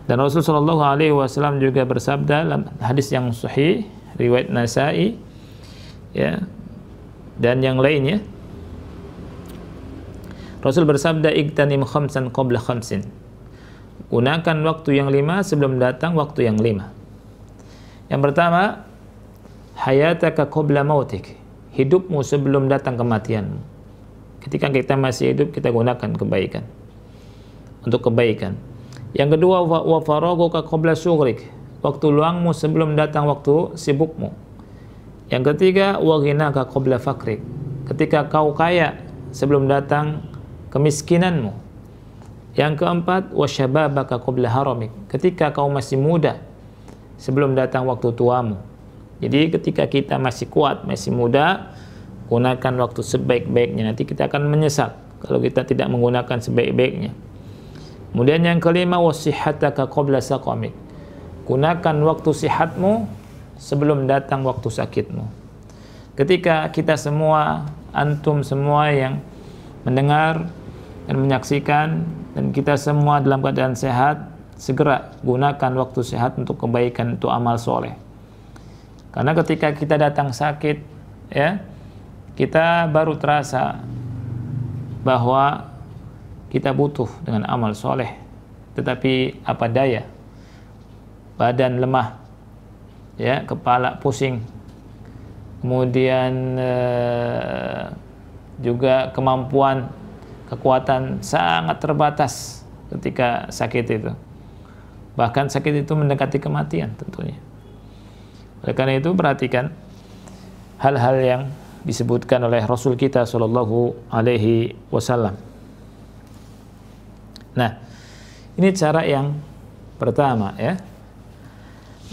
Dan Rasulullah sallallahu alaihi wasallam juga bersabda dalam hadis yang sahih riwayat Nasa'i, ya, dan yang lainnya, Rasul bersabda, igtanim khamsan qabla khamsin. Gunakan waktu yang 5 sebelum datang waktu yang 5. Yang pertama, hayataka qabla mautik, hidupmu sebelum datang kematianmu. Ketika kita masih hidup, kita gunakan kebaikan. Untuk kebaikan. Yang kedua, wa faraghuka qabla syughrik. Waktu luangmu sebelum datang waktu sibukmu. Yang ketiga, wa ghinaka qabla fakrik. Ketika kau kaya sebelum datang kemiskinanmu. Yang keempat, wa syababaka qabla haramik. Ketika kau masih muda sebelum datang waktu tuamu. Jadi ketika kita masih kuat, masih muda, gunakan waktu sebaik-baiknya. Nanti kita akan menyesal kalau kita tidak menggunakan sebaik-baiknya. Kemudian yang kelima, wasihhataka qabla saqamik. Gunakan waktu sihatmu sebelum datang waktu sakitmu. Ketika kita semua, antum semua yang mendengar dan menyaksikan, dan kita semua dalam keadaan sehat, segera gunakan waktu sehat untuk kebaikan, untuk amal soleh. Karena ketika kita datang sakit, ya, kita baru terasa bahwa kita butuh dengan amal soleh, tetapi apa daya, badan lemah, ya, kepala pusing, kemudian juga kemampuan, kekuatan sangat terbatas ketika sakit itu. Bahkan sakit itu mendekati kematian tentunya. Oleh karena itu perhatikan hal-hal yang disebutkan oleh Rasul kita Shallallahu Alaihi Wasallam. Nah, ini cara yang pertama, ya.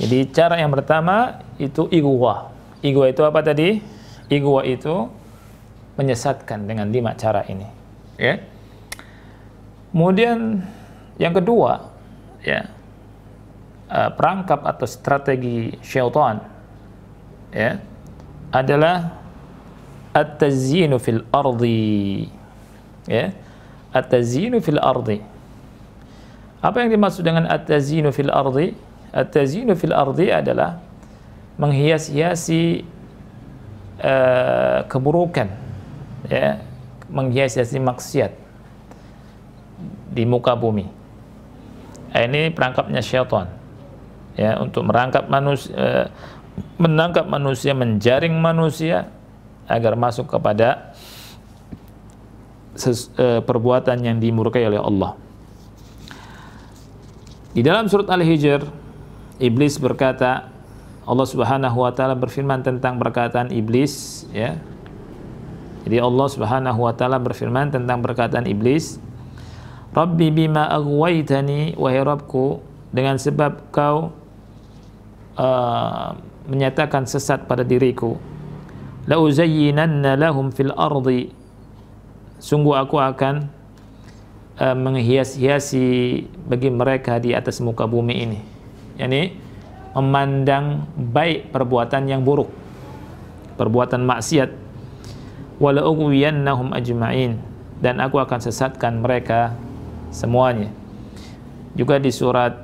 Jadi cara yang pertama itu igwa. Igwa itu apa tadi? Igwa itu menyesatkan dengan 5 cara ini, ya. Kemudian yang kedua, ya, perangkap atau strategi syaitan, ya, adalah at-tazyinu fil ardi, ya, at-tazyinu fil ardi. Apa yang dimaksud dengan at-tazyinu fil ardi? At-tazyinu fil ardi adalah menghias-hiasi keburukan, ya, menghias-hiasi maksiat di muka bumi. Ini perangkapnya syaitan, ya, untuk merangkap manusia, menangkap manusia, menjaring manusia agar masuk kepada perbuatan yang dimurkai oleh Allah. Di dalam surat Al-Hijr, Iblis berkata, Allah Subhanahu wa taala berfirman tentang perkataan iblis, ya. Jadi Allah Subhanahu wa taala berfirman tentang perkataan iblis, Rabbi bima aghwaytani, wahai Rabbku, dengan sebab kau menyatakan sesat pada diriku, la uzayyinanna lahum fil ardi, sungguh aku akan menghias-hiasi bagi mereka di atas muka bumi ini. Yani memandang baik perbuatan yang buruk, perbuatan maksiat. Wala ughwiyannahum ajma'in, dan aku akan sesatkan mereka semuanya. Juga di surat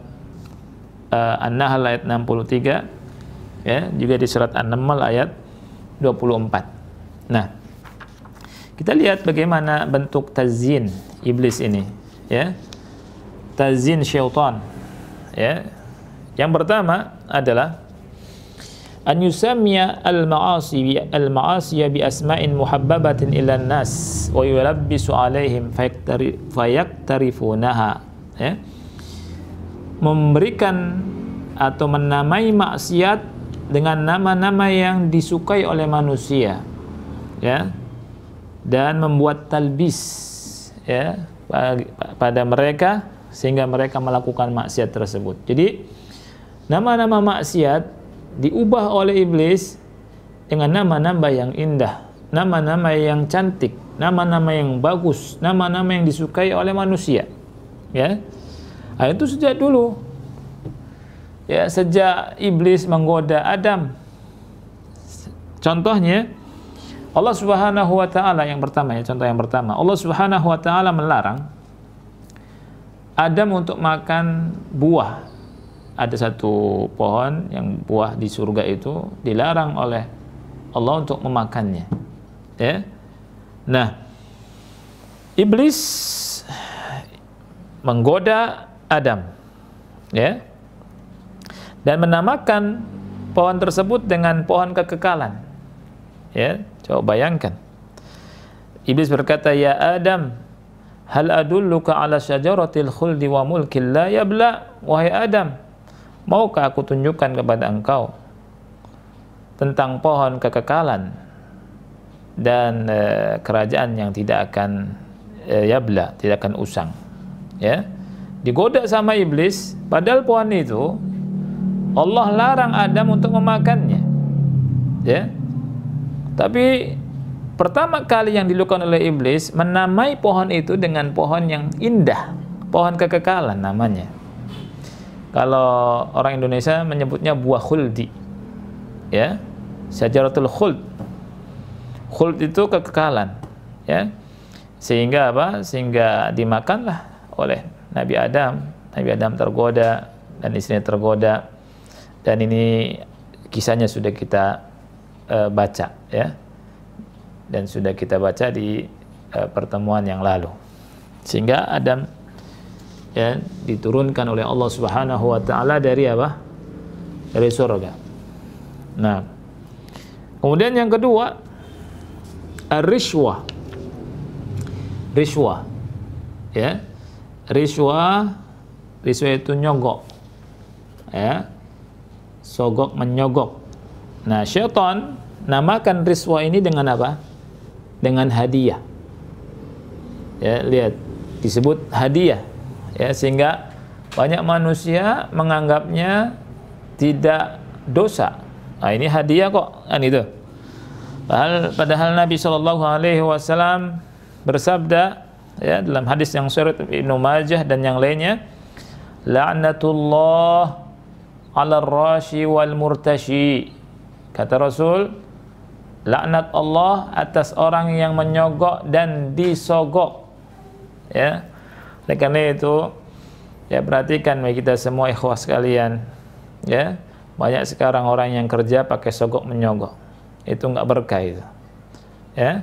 An-Nahl ayat 63, ya, juga di surat An-Naml ayat 24. Nah, kita lihat bagaimana bentuk tazyin iblis ini, ya. Tazyin syaitan, ya. Yang pertama adalah an yusammiya al-ma'asi bi asma'in muhabbabatin ila an-nas wa yulabbisu 'alaihim fayaktarifunaha, ya. Memberikan atau menamai maksiat dengan nama-nama yang disukai oleh manusia, ya, dan membuat talbis, ya, pada mereka sehingga mereka melakukan maksiat tersebut. Jadi nama-nama maksiat diubah oleh iblis dengan nama-nama yang indah, nama-nama yang cantik, nama-nama yang bagus, nama-nama yang disukai oleh manusia, ya. Nah, itu sejak dulu, ya, sejak iblis menggoda Adam. Contohnya Allah Subhanahu wa taala yang pertama, ya, contoh yang pertama, Allah Subhanahu wa taala melarang Adam untuk makan buah. Ada satu pohon yang buah di surga itu dilarang oleh Allah untuk memakannya, ya. Nah, iblis menggoda Adam, ya, dan menamakan pohon tersebut dengan pohon kekekalan, ya. Coba bayangkan, Iblis berkata, "Ya Adam, hal adulluka ala syajaratil khuldi wa mulkin la yabla?" Wahai Adam, maukah aku tunjukkan kepada engkau tentang pohon kekekalan dan kerajaan yang tidak akan yabla, tidak akan usang. Ya, digoda sama iblis, padahal pohon itu Allah larang Adam untuk memakannya. Ya, tapi pertama kali yang dilakukan oleh iblis menamai pohon itu dengan pohon yang indah, pohon kekekalan namanya. Kalau orang Indonesia menyebutnya buah khuldi, ya, syajaratul khuld. Khuld itu kekekalan, ya. Sehingga apa? Sehingga dimakanlah oleh Nabi Adam. Nabi Adam tergoda dan istrinya tergoda. Dan ini kisahnya sudah kita baca, ya. Dan sudah kita baca di pertemuan yang lalu. Sehingga Adam, ya, diturunkan oleh Allah Subhanahu wa taala dari apa? Dari surga. Nah, kemudian yang kedua, ar-rishwah. Rishwah. Ya. Rishwah itu nyogok. Ya. Sogok menyogok. Nah, syaitan namakan rishwah ini dengan apa? Dengan hadiah. Ya, lihat, disebut hadiah. Ya, sehingga banyak manusia menganggapnya tidak dosa. Nah, ini hadiah kok, kan itu. Padahal Nabi Shallallahu Alaihi Wasallam bersabda, ya, dalam hadis yang sahih Ibnu Majah dan yang lainnya, la'natullah 'alal rashi wal murtashi. Kata Rasul, laknat Allah atas orang yang menyogok dan disogok. Ya, oleh karena itu, ya, perhatikan bagi kita semua ikhwah sekalian, ya, banyak sekarang orang yang kerja pakai sogok menyogok, itu nggak berkah itu, ya.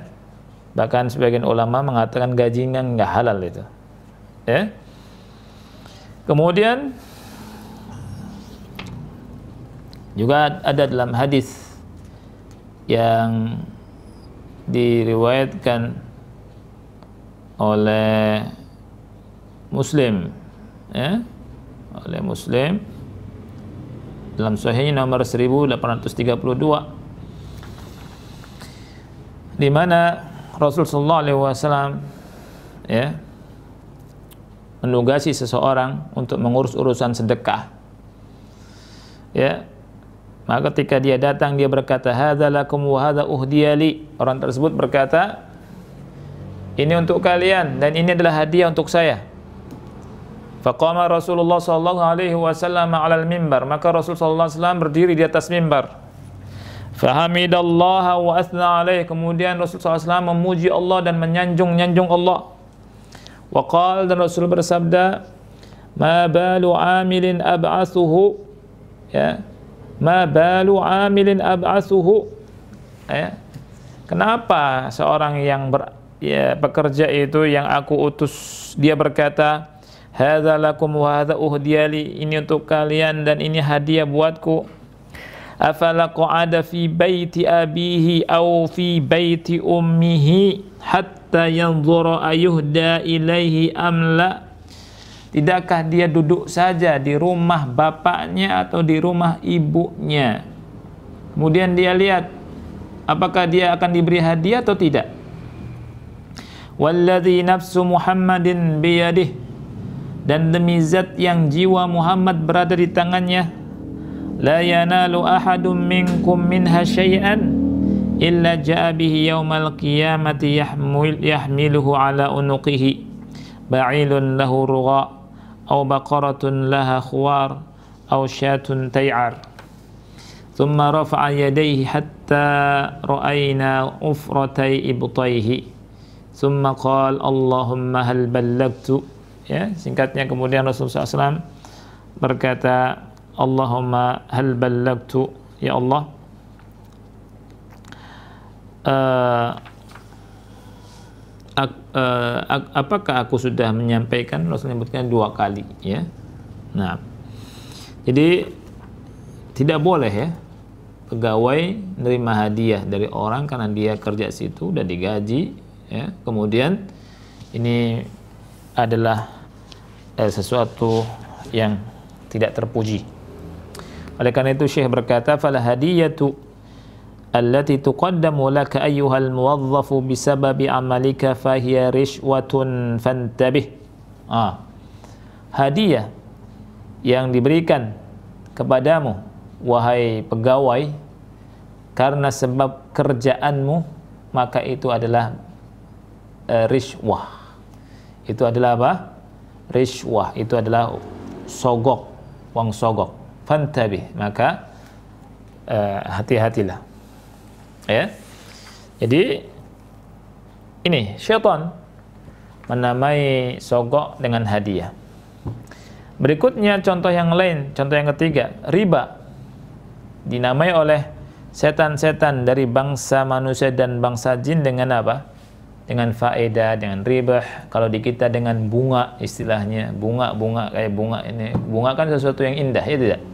Bahkan sebagian ulama mengatakan gajinya nggak halal itu, ya. Kemudian juga ada dalam hadis yang diriwayatkan oleh Muslim, ya, oleh Muslim dalam Sahih nomor 1832, di mana Rasulullah SAW, ya, menugasi seseorang untuk mengurus urusan sedekah. Ya, maka ketika dia datang, dia berkata, hadza lakum wa hadza uhdiyali. Orang tersebut berkata, ini untuk kalian dan ini adalah hadiah untuk saya. Faqama Rasulullah sallallahu alaihi wasallam 'alal mimbar. Maka Rasulullah SAW berdiri di atas mimbar. Fahamidallaha wa athna alaihi. Kemudian Rasulullah SAW memuji Allah dan menyanjung Allah. Wa qala, dan Rasul bersabda, ma balu amilin ab'athuhu, ya, ma balu amilin ab'athuhu, ya, kenapa seorang yang pekerja itu yang aku utus, dia berkata, hadza lakum wa hadza uhdiyali, ini untuk kalian dan ini hadiah buatku. Afala qa'ada fi baiti abihi aw fi baiti ummihi hatta yanzura ayuhda ilaihi amla. Tidakkah dia duduk saja di rumah bapaknya atau di rumah ibunya, kemudian dia lihat apakah dia akan diberi hadiah atau tidak. Walladzi nafsu Muhammadin biyadih, dan demi zat yang jiwa Muhammad berada di tangannya, la yanalu ahadum minkum minha syai'an illa ja'a bihi yaumal qiyamati yahmiluhu ala unuqihi ba'ilun lahu rugha aw baqaratun laha khuwar aw syatun tay'ar. Thumma rafa'a yadayhi hatta ra'ayna ufratay ibtayhi thumma qala Allahumma hal ballagtu. Ya, singkatnya kemudian Rasulullah SAW berkata, Allahumma hal ballagtu, ya Allah, apakah aku sudah menyampaikan? Rasul menyebutkan 2 kali, ya. Nah, jadi tidak boleh, ya, pegawai menerima hadiah dari orang karena dia kerja situ udah digaji, ya. Kemudian ini adalah sesuatu yang tidak terpuji. Oleh karena itu Syekh berkata, fal hadiyatu allati tuqaddamu laka ayyuhal muwadhdhafu bisababi amalika fahiya rishwatun fantabih. Hadiah yang diberikan kepadamu wahai pegawai karena sebab kerjaanmu, maka itu adalah rishwah. Itu adalah apa? Rishwah itu adalah sogok, uang sogok. Fantabih, maka hati-hatilah. Ya. Jadi ini syaitan menamai sogok dengan hadiah. Berikutnya contoh yang lain, contoh yang ketiga, riba. Dinamai oleh setan-setan dari bangsa manusia dan bangsa jin dengan apa? Dengan faedah, dengan riba. Kalau di kita dengan bunga, istilahnya bunga kayak bunga ini. Bunga kan sesuatu yang indah, ya tidak?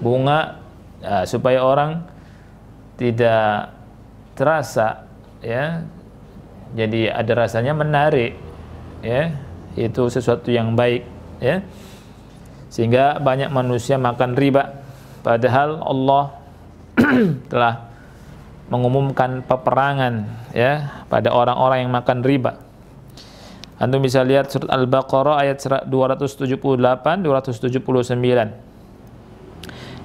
Bunga supaya orang tidak terasa, ya, jadi ada rasanya menarik, ya, itu sesuatu yang baik, ya, sehingga banyak manusia makan riba, padahal Allah telah mengumumkan peperangan, ya, pada orang-orang yang makan riba. Antum bisa lihat surat Al-Baqarah ayat 278 279.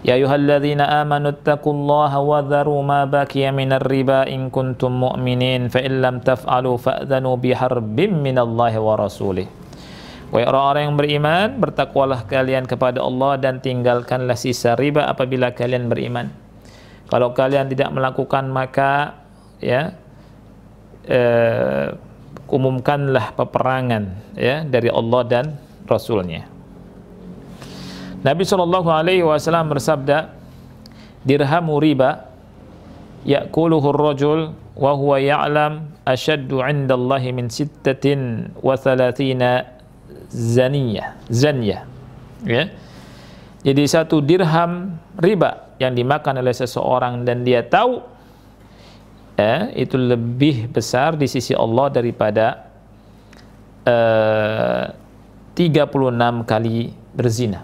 Ya ayyuhalladzina amanu taqullaha wa dharu ma baqiya minar riba in kuntum mu'minin fa in lam taf'alu fa'dhanu biharbin minallahi wa rasulih. Wahai orang-orang yang beriman, bertakwalah kalian kepada Allah dan tinggalkanlah sisa riba apabila kalian beriman. Kalau kalian tidak melakukan, maka ya umumkanlah peperangan, ya, dari Allah dan Rasulnya. Nabi SAW bersabda, dirhamu riba ya'kuluhu ar-rajul wa huwa ya'lam ashaddu 'inda Allahi min 36 zaniyah. Ya. Jadi satu dirham riba yang dimakan oleh seseorang dan dia tahu, ya, itu lebih besar di sisi Allah daripada 36 kali berzina.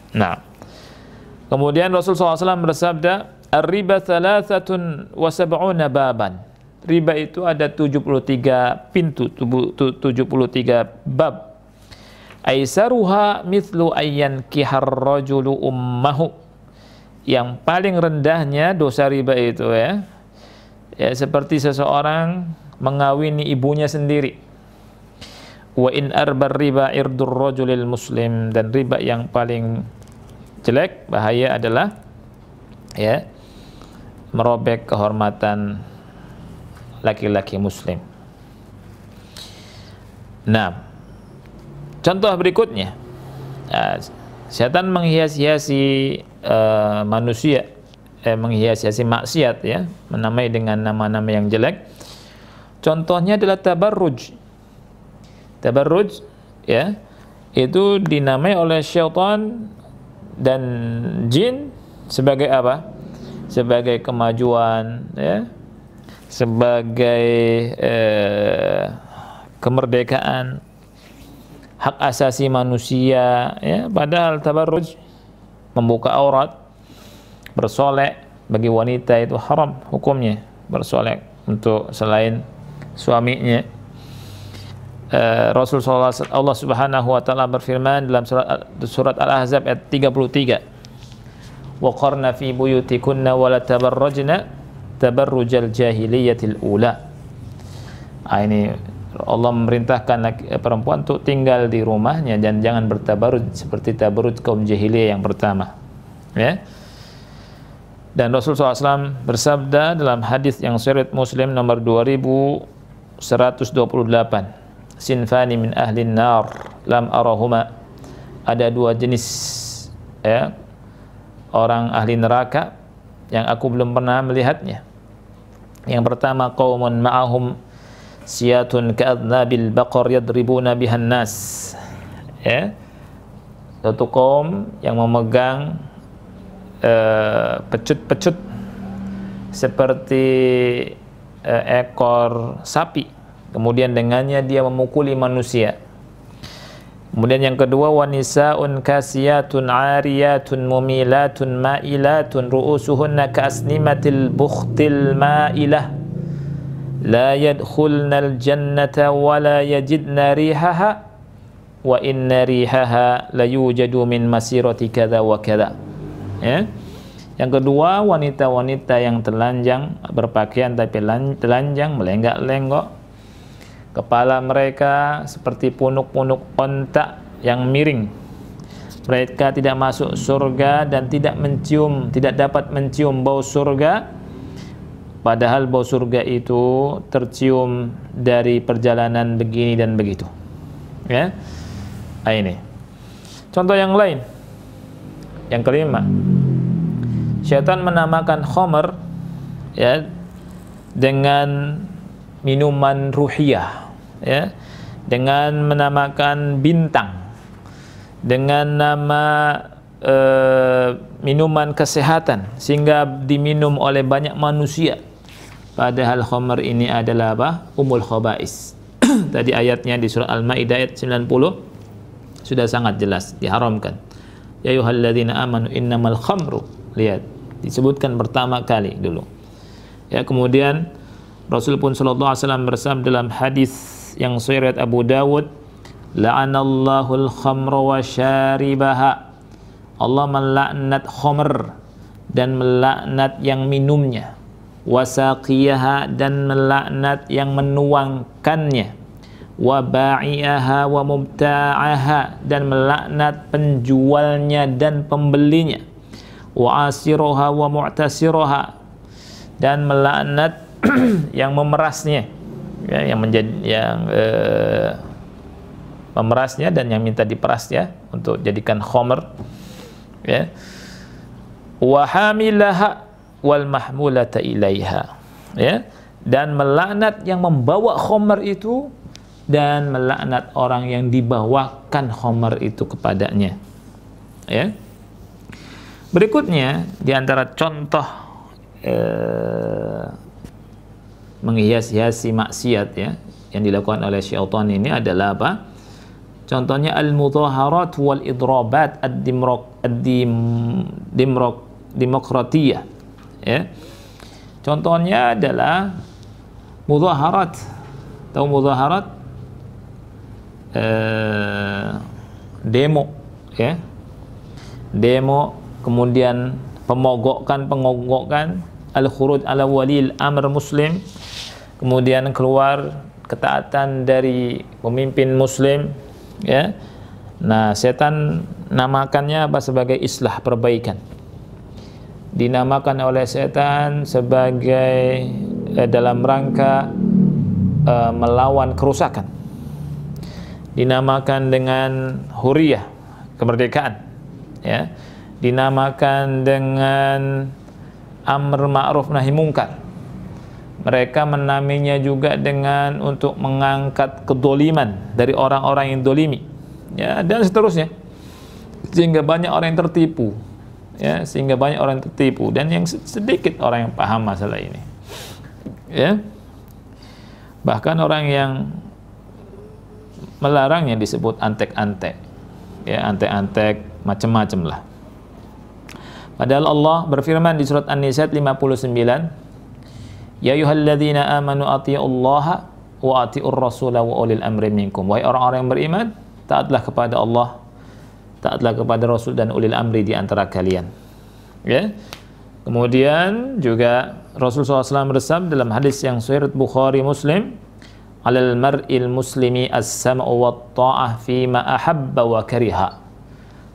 Nah, kemudian Rasulullah SAW bersabda, ar-riba 73 baban. Riba itu ada 73 pintu, 73 bab. Aisaruha mithlu ayyan kihar rajulu ummahu. Yang paling rendahnya dosa riba itu, ya, seperti seseorang mengawini ibunya sendiri. Wa in arbar riba irdur rajulil muslim. Dan riba yang paling jelek, bahaya adalah, ya, merobek kehormatan laki-laki muslim. Nah, contoh berikutnya, setan menghias-hiasi manusia, menghias-hiasi maksiat, ya, menamai dengan nama-nama yang jelek. Contohnya adalah tabarruj. Tabarruj, ya, itu dinamai oleh syaitan dan jin sebagai apa? Sebagai kemajuan, ya, sebagai kemerdekaan, hak asasi manusia, ya. Padahal tabarruj, membuka aurat, bersolek bagi wanita itu haram hukumnya, bersolek untuk selain suaminya. Rasulullah Allah Subhanahu wa taala berfirman dalam surat Al-Ahzab ayat 33, wa qarna fi buyutikunna wa la tabarrajna tabarrujal jahiliyatil ula. Ini Allah memerintahkan perempuan untuk tinggal di rumahnya dan jangan bertabarruj seperti tabarruj kaum jahiliyah yang pertama, ya. Dan Rasulullah SAW bersabda dalam hadis yang sahih Muslim nomor 2128, sinfani min ahlin nar lam arahuma. Ada dua jenis, ya, orang ahli neraka yang aku belum pernah melihatnya. Yang pertama, qaumun ma'ahum siyatun ka'adnabil baqar yadribuna bihan nas, ya, satu kaum yang memegang pecut-pecut seperti ekor sapi, kemudian dengannya dia memukuli manusia. Kemudian yang kedua, wanisaun kasiyatun ariyatun mumilatun mailatun ru'usuhunna ka'asnimatil bukhtil ma'ilah la yadkhulnal jannata wa la yajidna rihaha wa inna rihaha la yujadu min masirati kadza wa kadza. Ya. Yang kedua, wanita-wanita yang telanjang, berpakaian tapi telanjang, melenggak-lenggok. Kepala mereka seperti punuk-punuk onta yang miring. Mereka tidak masuk surga dan tidak dapat mencium bau surga. Padahal bau surga itu tercium dari perjalanan begini dan begitu. Ya. Ini. Contoh yang lain. Yang kelima. Syaitan menamakan khamr ya dengan minuman ruhiyah, ya, dengan menamakan bintang, dengan nama minuman kesehatan sehingga diminum oleh banyak manusia. Padahal khamr ini adalah apa? Ummul khaba'is. Tadi ayatnya di surah Al-Maidah ayat 90 sudah sangat jelas diharamkan. Ya ayyuhalladzina amanu innamal khamru. Lihat, disebutkan pertama kali dulu. Ya, kemudian Rasul pun sallallahu alaihi wasallam bersabda dalam hadis yang sahih riwayat Abu Dawud, la'anallahu al-khamra wa syaribaha. Allah melaknat khamr dan melaknat yang minumnya, wasaqiyaha dan melaknat yang menuangkannya, wa ba'iaha wa mubta'aha dan melaknat penjualnya dan pembelinya, wa asiroha wa mu'tasiroha dan melaknat yang memerasnya, ya, yang memerasnya dan yang minta diperasnya untuk jadikan khamr, ya, wa hamilaha wal mahmulata ilaiha, ya, dan melaknat yang membawa khamr itu dan melaknat orang yang dibawakan khamr itu kepadanya, ya. Berikutnya di antara contoh menghias-hiasi maksiat, ya, yang dilakukan oleh syaitan ini adalah apa? Contohnya al-mudhaharat wal idrabat ad-demokratiyah, ya. Contohnya adalah mudhaharat. Tahu mudhaharat? Demo, ya. Demo, kemudian penggokan, al-khuruj ala walil amr muslim, kemudian keluar ketaatan dari pemimpin muslim, ya. Nah, setan namakannya apa? Sebagai islah, perbaikan. Dinamakan oleh setan sebagai dalam rangka melawan kerusakan. Dinamakan dengan huriyah, kemerdekaan, ya. Dinamakan dengan amr ma'ruf nahi mungkar. Mereka menaminya juga dengan untuk mengangkat kedoliman dari orang-orang yang dolimi, ya, dan seterusnya, sehingga banyak orang yang tertipu, ya, dan yang sedikit orang yang paham masalah ini, ya. Bahkan orang yang melarangnya disebut antek-antek, ya, antek-antek macam-macam lah. Padahal Allah berfirman di surat An-Nisa 59, ya ayyuhalladzina amanu athi'ullaha wa athi'ur rasula wa ulil amri minkum. Wahai orang-orang yang beriman, taatlah kepada Allah, taatlah kepada Rasul dan ulil amri di antara kalian, ya. Kemudian juga Rasulullah SAW bersabda dalam hadis yang sahih Bukhari Muslim, alal mar'il muslimi as-sam'u wat ta'ah fi ma ahabba wa kariha.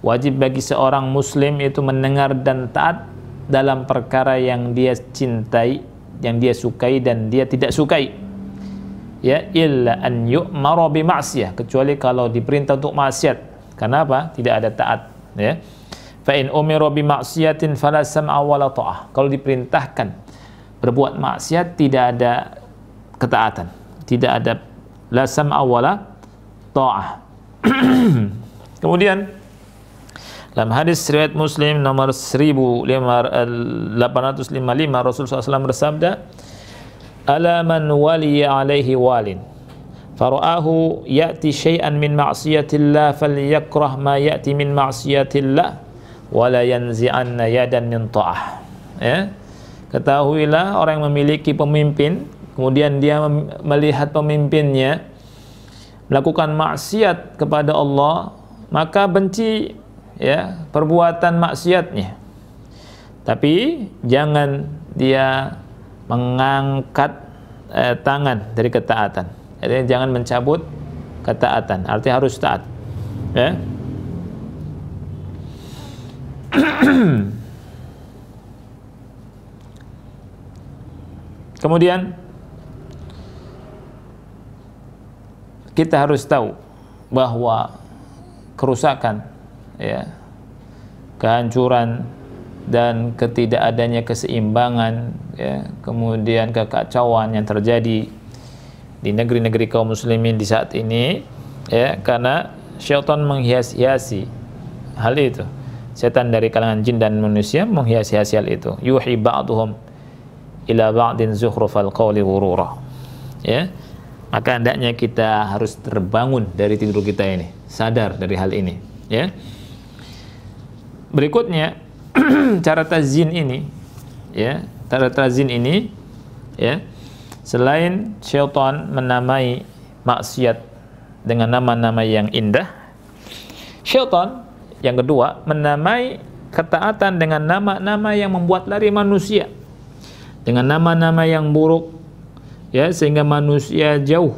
Wajib bagi seorang muslim itu mendengar dan taat dalam perkara yang dia cintai, yang dia sukai dan dia tidak sukai, ya, illa an yu'mara bi ma'siyah, kecuali kalau diperintah untuk maksiat. Kenapa? Tidak ada taat, ya. Fa in umira bi ma'siyatin fala sam'a wala ta'ah. Kalau diperintahkan berbuat maksiat tidak ada ketaatan, tidak ada la sam'a wala ta'ah. Kemudian dalam hadis riwayat Muslim nomor 1855 Rasulullah SAW bersabda, ala man waliya alaihi walin fara'ahu ya'ti syai'an min ma'siyatillah falyakrah ma ya'ti min ma'siyatillah wa la yanzi'anna yadan min ta'ah. Ya, ketahuilah orang yang memiliki pemimpin, kemudian dia melihat pemimpinnya melakukan maksiat kepada Allah, maka benci ya perbuatan maksiatnya. Tapi jangan dia mengangkat tangan dari ketaatan. Jadi jangan mencabut ketaatan. Artinya harus taat. Ya. Kemudian kita harus tahu bahwa kerusakan, ya, kehancuran dan ketidakadanya keseimbangan, ya, kemudian kekacauan yang terjadi di negeri-negeri kaum muslimin di saat ini, ya, karena syaitan menghias-hiasi hal itu. Setan dari kalangan jin dan manusia menghias-hiasi hal itu. Yuhi ba'duhum ila ba'din zukhrufal qawli ghurura. Ya. Maka hendaknya kita harus terbangun dari tidur kita ini, sadar dari hal ini, ya. Berikutnya cara tazyin ini, ya, cara tazyin ini, ya, selain syaitan menamai maksiat dengan nama-nama yang indah, syaitan yang kedua menamai ketaatan dengan nama-nama yang membuat lari manusia, dengan nama-nama yang buruk, ya, sehingga manusia jauh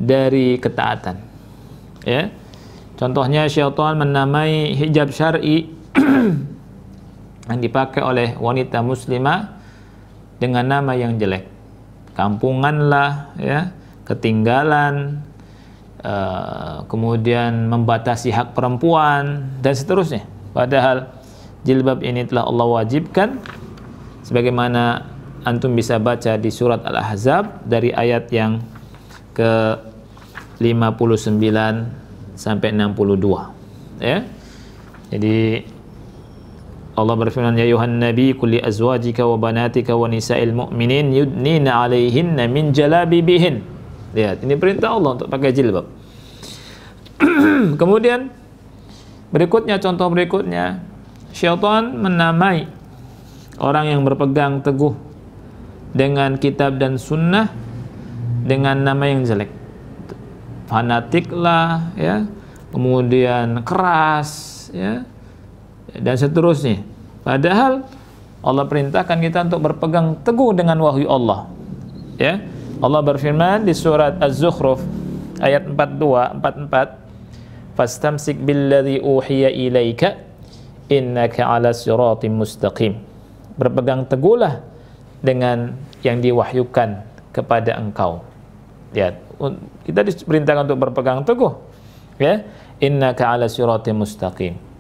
dari ketaatan. Ya, contohnya syaitan menamai hijab syar'i yang dipakai oleh wanita muslimah dengan nama yang jelek, kampungan lah, ya, ketinggalan, kemudian membatasi hak perempuan dan seterusnya. Padahal jilbab ini telah Allah wajibkan, sebagaimana antum bisa baca di surat Al-Ahzab dari ayat yang ke 59 sampai 62. Ya. Jadi Allah berfirman, ya ayuhan nabi kulli azwajika wa banatika wa nisa'il mu'minin yudnina 'alaihinna min jalabibihin. Lihat, ini perintah Allah untuk pakai jilbab. Kemudian berikutnya, contoh berikutnya, syaitan menamai orang yang berpegang teguh dengan kitab dan sunnah dengan nama yang jelek, fanatik lah, ya, kemudian keras, ya, dan seterusnya. Padahal Allah perintahkan kita untuk berpegang teguh dengan wahyu Allah. Ya, Allah berfirman di surat Az-Zukhruf ayat 44, fastamsik billadzi uhiya ilaika innaka 'ala siratim mustaqim. Berpegang teguhlah dengan yang diwahyukan kepada engkau. Lihat, kita diperintahkan untuk berpegang teguh, ya, innaka 'ala siratim mustaqim.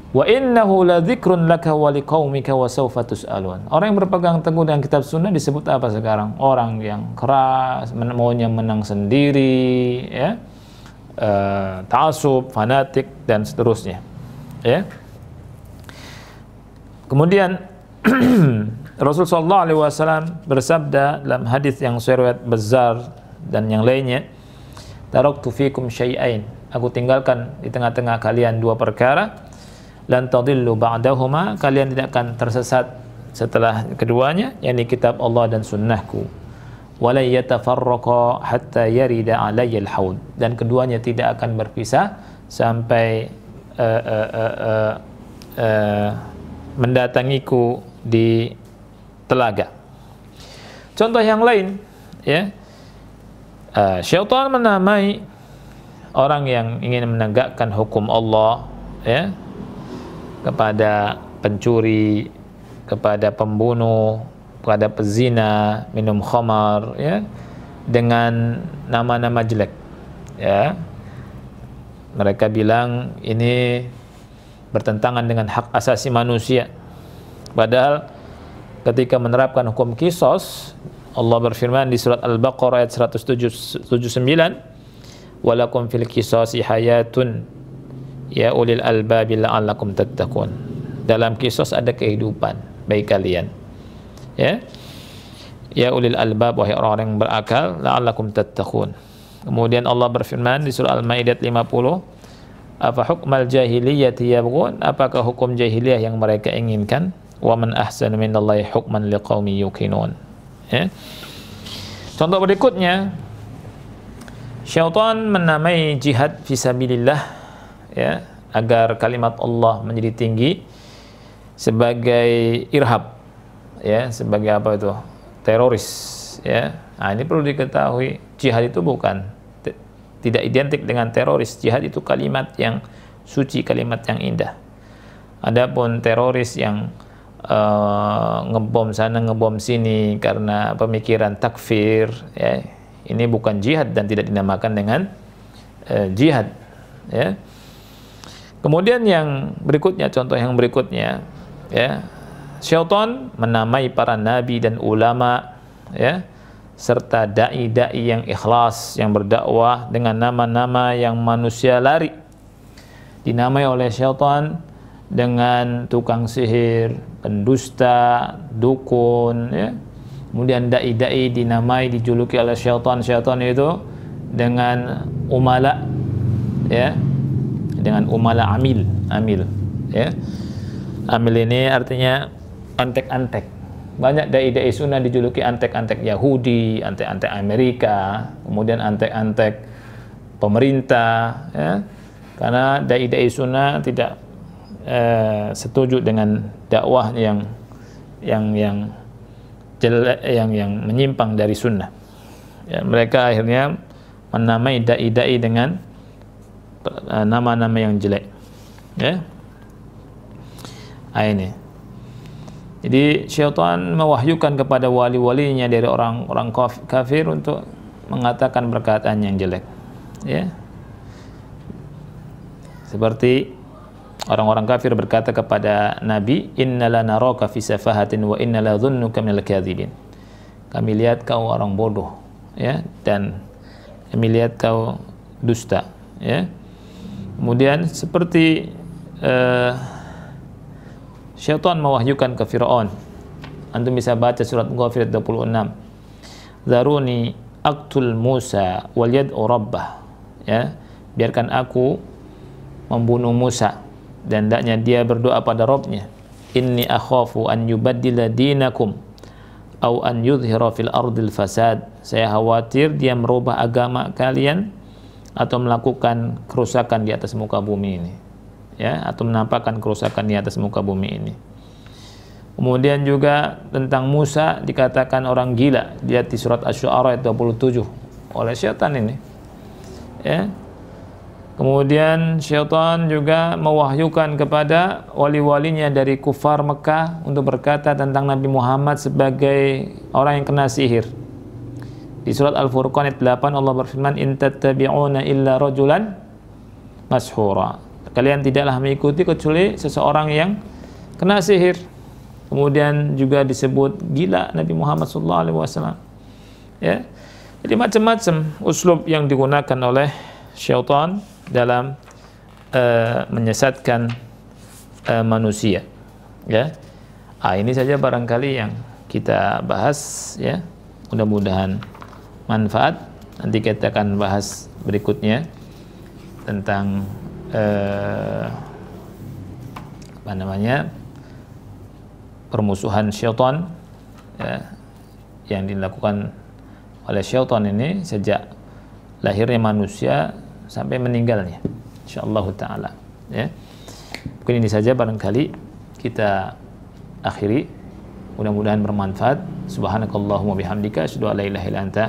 Wa innahu ladzikrun laka wa liqaumika wa sawfa tus'alun. Orang yang berpegang teguh dengan kitab sunnah disebut apa sekarang? Orang yang keras, maunya menang sendiri, ya, ta'assub, fanatik dan seterusnya, ya. Kemudian Rasul sallallahu alaihi wasallam bersabda dalam hadis yang riwayat Bazzar dan yang lainnya, taraktu fikum syai'ain, aku tinggalkan di tengah-tengah kalian dua perkara, lan tadillu ba'dahuma, kalian tidak akan tersesat setelah keduanya, yakni kitab Allah dan sunnahku. Wala yatafarraqa hatta yarida alayya al-haud, dan keduanya tidak akan berpisah sampai mendatangiku di telaga. Contoh yang lain, ya, syaitan menamai orang yang ingin menegakkan hukum Allah, ya, kepada pencuri, kepada pembunuh, kepada pezina, minum khamar, ya, dengan nama-nama jelek, ya. Mereka bilang ini bertentangan dengan hak asasi manusia. Padahal ketika menerapkan hukum qisas, Allah berfirman di surat Al-Baqarah ayat 179, walakum fil qisasi hayatun ya ulil albabi la'allakum tattaqun. Dalam qisas ada kehidupan bagi kalian, ya. ya ulil albab, wahai orang-orang yang berakal, la'allakum tattaqun. Kemudian Allah berfirman di surah Al-Maidah 50, afa hukmal jahiliyati yabghun, apakah hukum jahiliyah yang mereka inginkan? Wa man ahsanu minallahi hukman liqaumin yuqinun. Ya. Contoh berikutnya, syaitan menamai jihad fisabilillah, ya, agar kalimat Allah menjadi tinggi, sebagai irhab, ya, sebagai apa itu? Teroris, ya. Nah, ini perlu diketahui, jihad itu tidak identik dengan teroris. Jihad itu kalimat yang suci, kalimat yang indah. Adapun teroris yang ngebom sana ngebom sini karena pemikiran takfir, ya, ini bukan jihad dan tidak dinamakan dengan jihad, ya. Kemudian yang berikutnya, contoh yang berikutnya, ya, syaitan menamai para nabi dan ulama, ya, serta dai-dai yang ikhlas, yang berdakwah dengan nama-nama yang manusia lari. Dinamai oleh syaitan dengan tukang sihir, pendusta, dukun, ya. Kemudian dai-dai dinamai, dijuluki oleh syaitan itu dengan umala, ya, dengan umala amil, ya. Amil ini artinya antek-antek. Banyak dai-dai sunnah dijuluki antek-antek Yahudi, antek-antek Amerika, kemudian antek-antek pemerintah, ya. Karena dai-dai sunnah tidak setuju dengan dakwah yang jelek, yang menyimpang dari sunnah. Ya, mereka akhirnya menamai dai-dai dengan nama-nama yang jelek, ya. Ini. Jadi syaitan mewahyukan kepada wali-walinya dari orang-orang kafir untuk mengatakan perkataan yang jelek, ya. Seperti orang-orang kafir berkata kepada Nabi, innala naraka fi safahatin wa innala dhunnuka minal kadhibin. Kami lihat kau orang bodoh, ya, dan kami lihat kau dusta, ya. Kemudian seperti syaitan mewahyukan ke Fir'aun. Antum bisa baca surat Ghafir 26. Zaruni aqtul Musa wal yad'u rabbah, ya. Biarkan aku membunuh Musa dan hendaknya dia berdoa pada Rabbnya. Inni akhafu an yubaddila dinakum au an yudhhira fil ardil fasad. Saya khawatir dia merubah agama kalian atau melakukan kerusakan di atas muka bumi ini, ya, atau menampakkan kerusakan di atas muka bumi ini. Kemudian juga tentang Musa dikatakan orang gila, lihat di surat Asy-Syu'ara ayat 27 oleh syaitan ini, ya. Kemudian syaitan juga mewahyukan kepada wali-walinya dari kufar Mekah untuk berkata tentang Nabi Muhammad sebagai orang yang kena sihir. Di surat Al-Furqan ayat 8 Allah berfirman, in tattabi'una illa rajulan mashura. Kalian tidaklah mengikuti kecuali seseorang yang kena sihir. Kemudian juga disebut gila Nabi Muhammad SAW, ya. Jadi macam-macam uslub yang digunakan oleh syaitan dalam menyesatkan manusia, ya. Ini saja barangkali yang kita bahas, ya. Mudah-mudahan manfaat. Nanti kita akan bahas berikutnya tentang permusuhan syaitan, ya, yang dilakukan oleh syaitan ini sejak lahirnya manusia sampai meninggalnya, insyaallah taala, ya. Mungkin ini saja barangkali kita akhiri, mudah-mudahan bermanfaat. Subhanakallahumma bihamdika asyhadu an la ilaha illa anta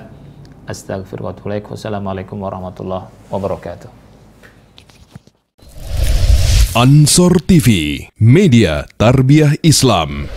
astaghfiruka wa atubu ilaik. Wassalamualaikum warahmatullahi wabarakatuh. Ansor TV, media tarbiyah Islam.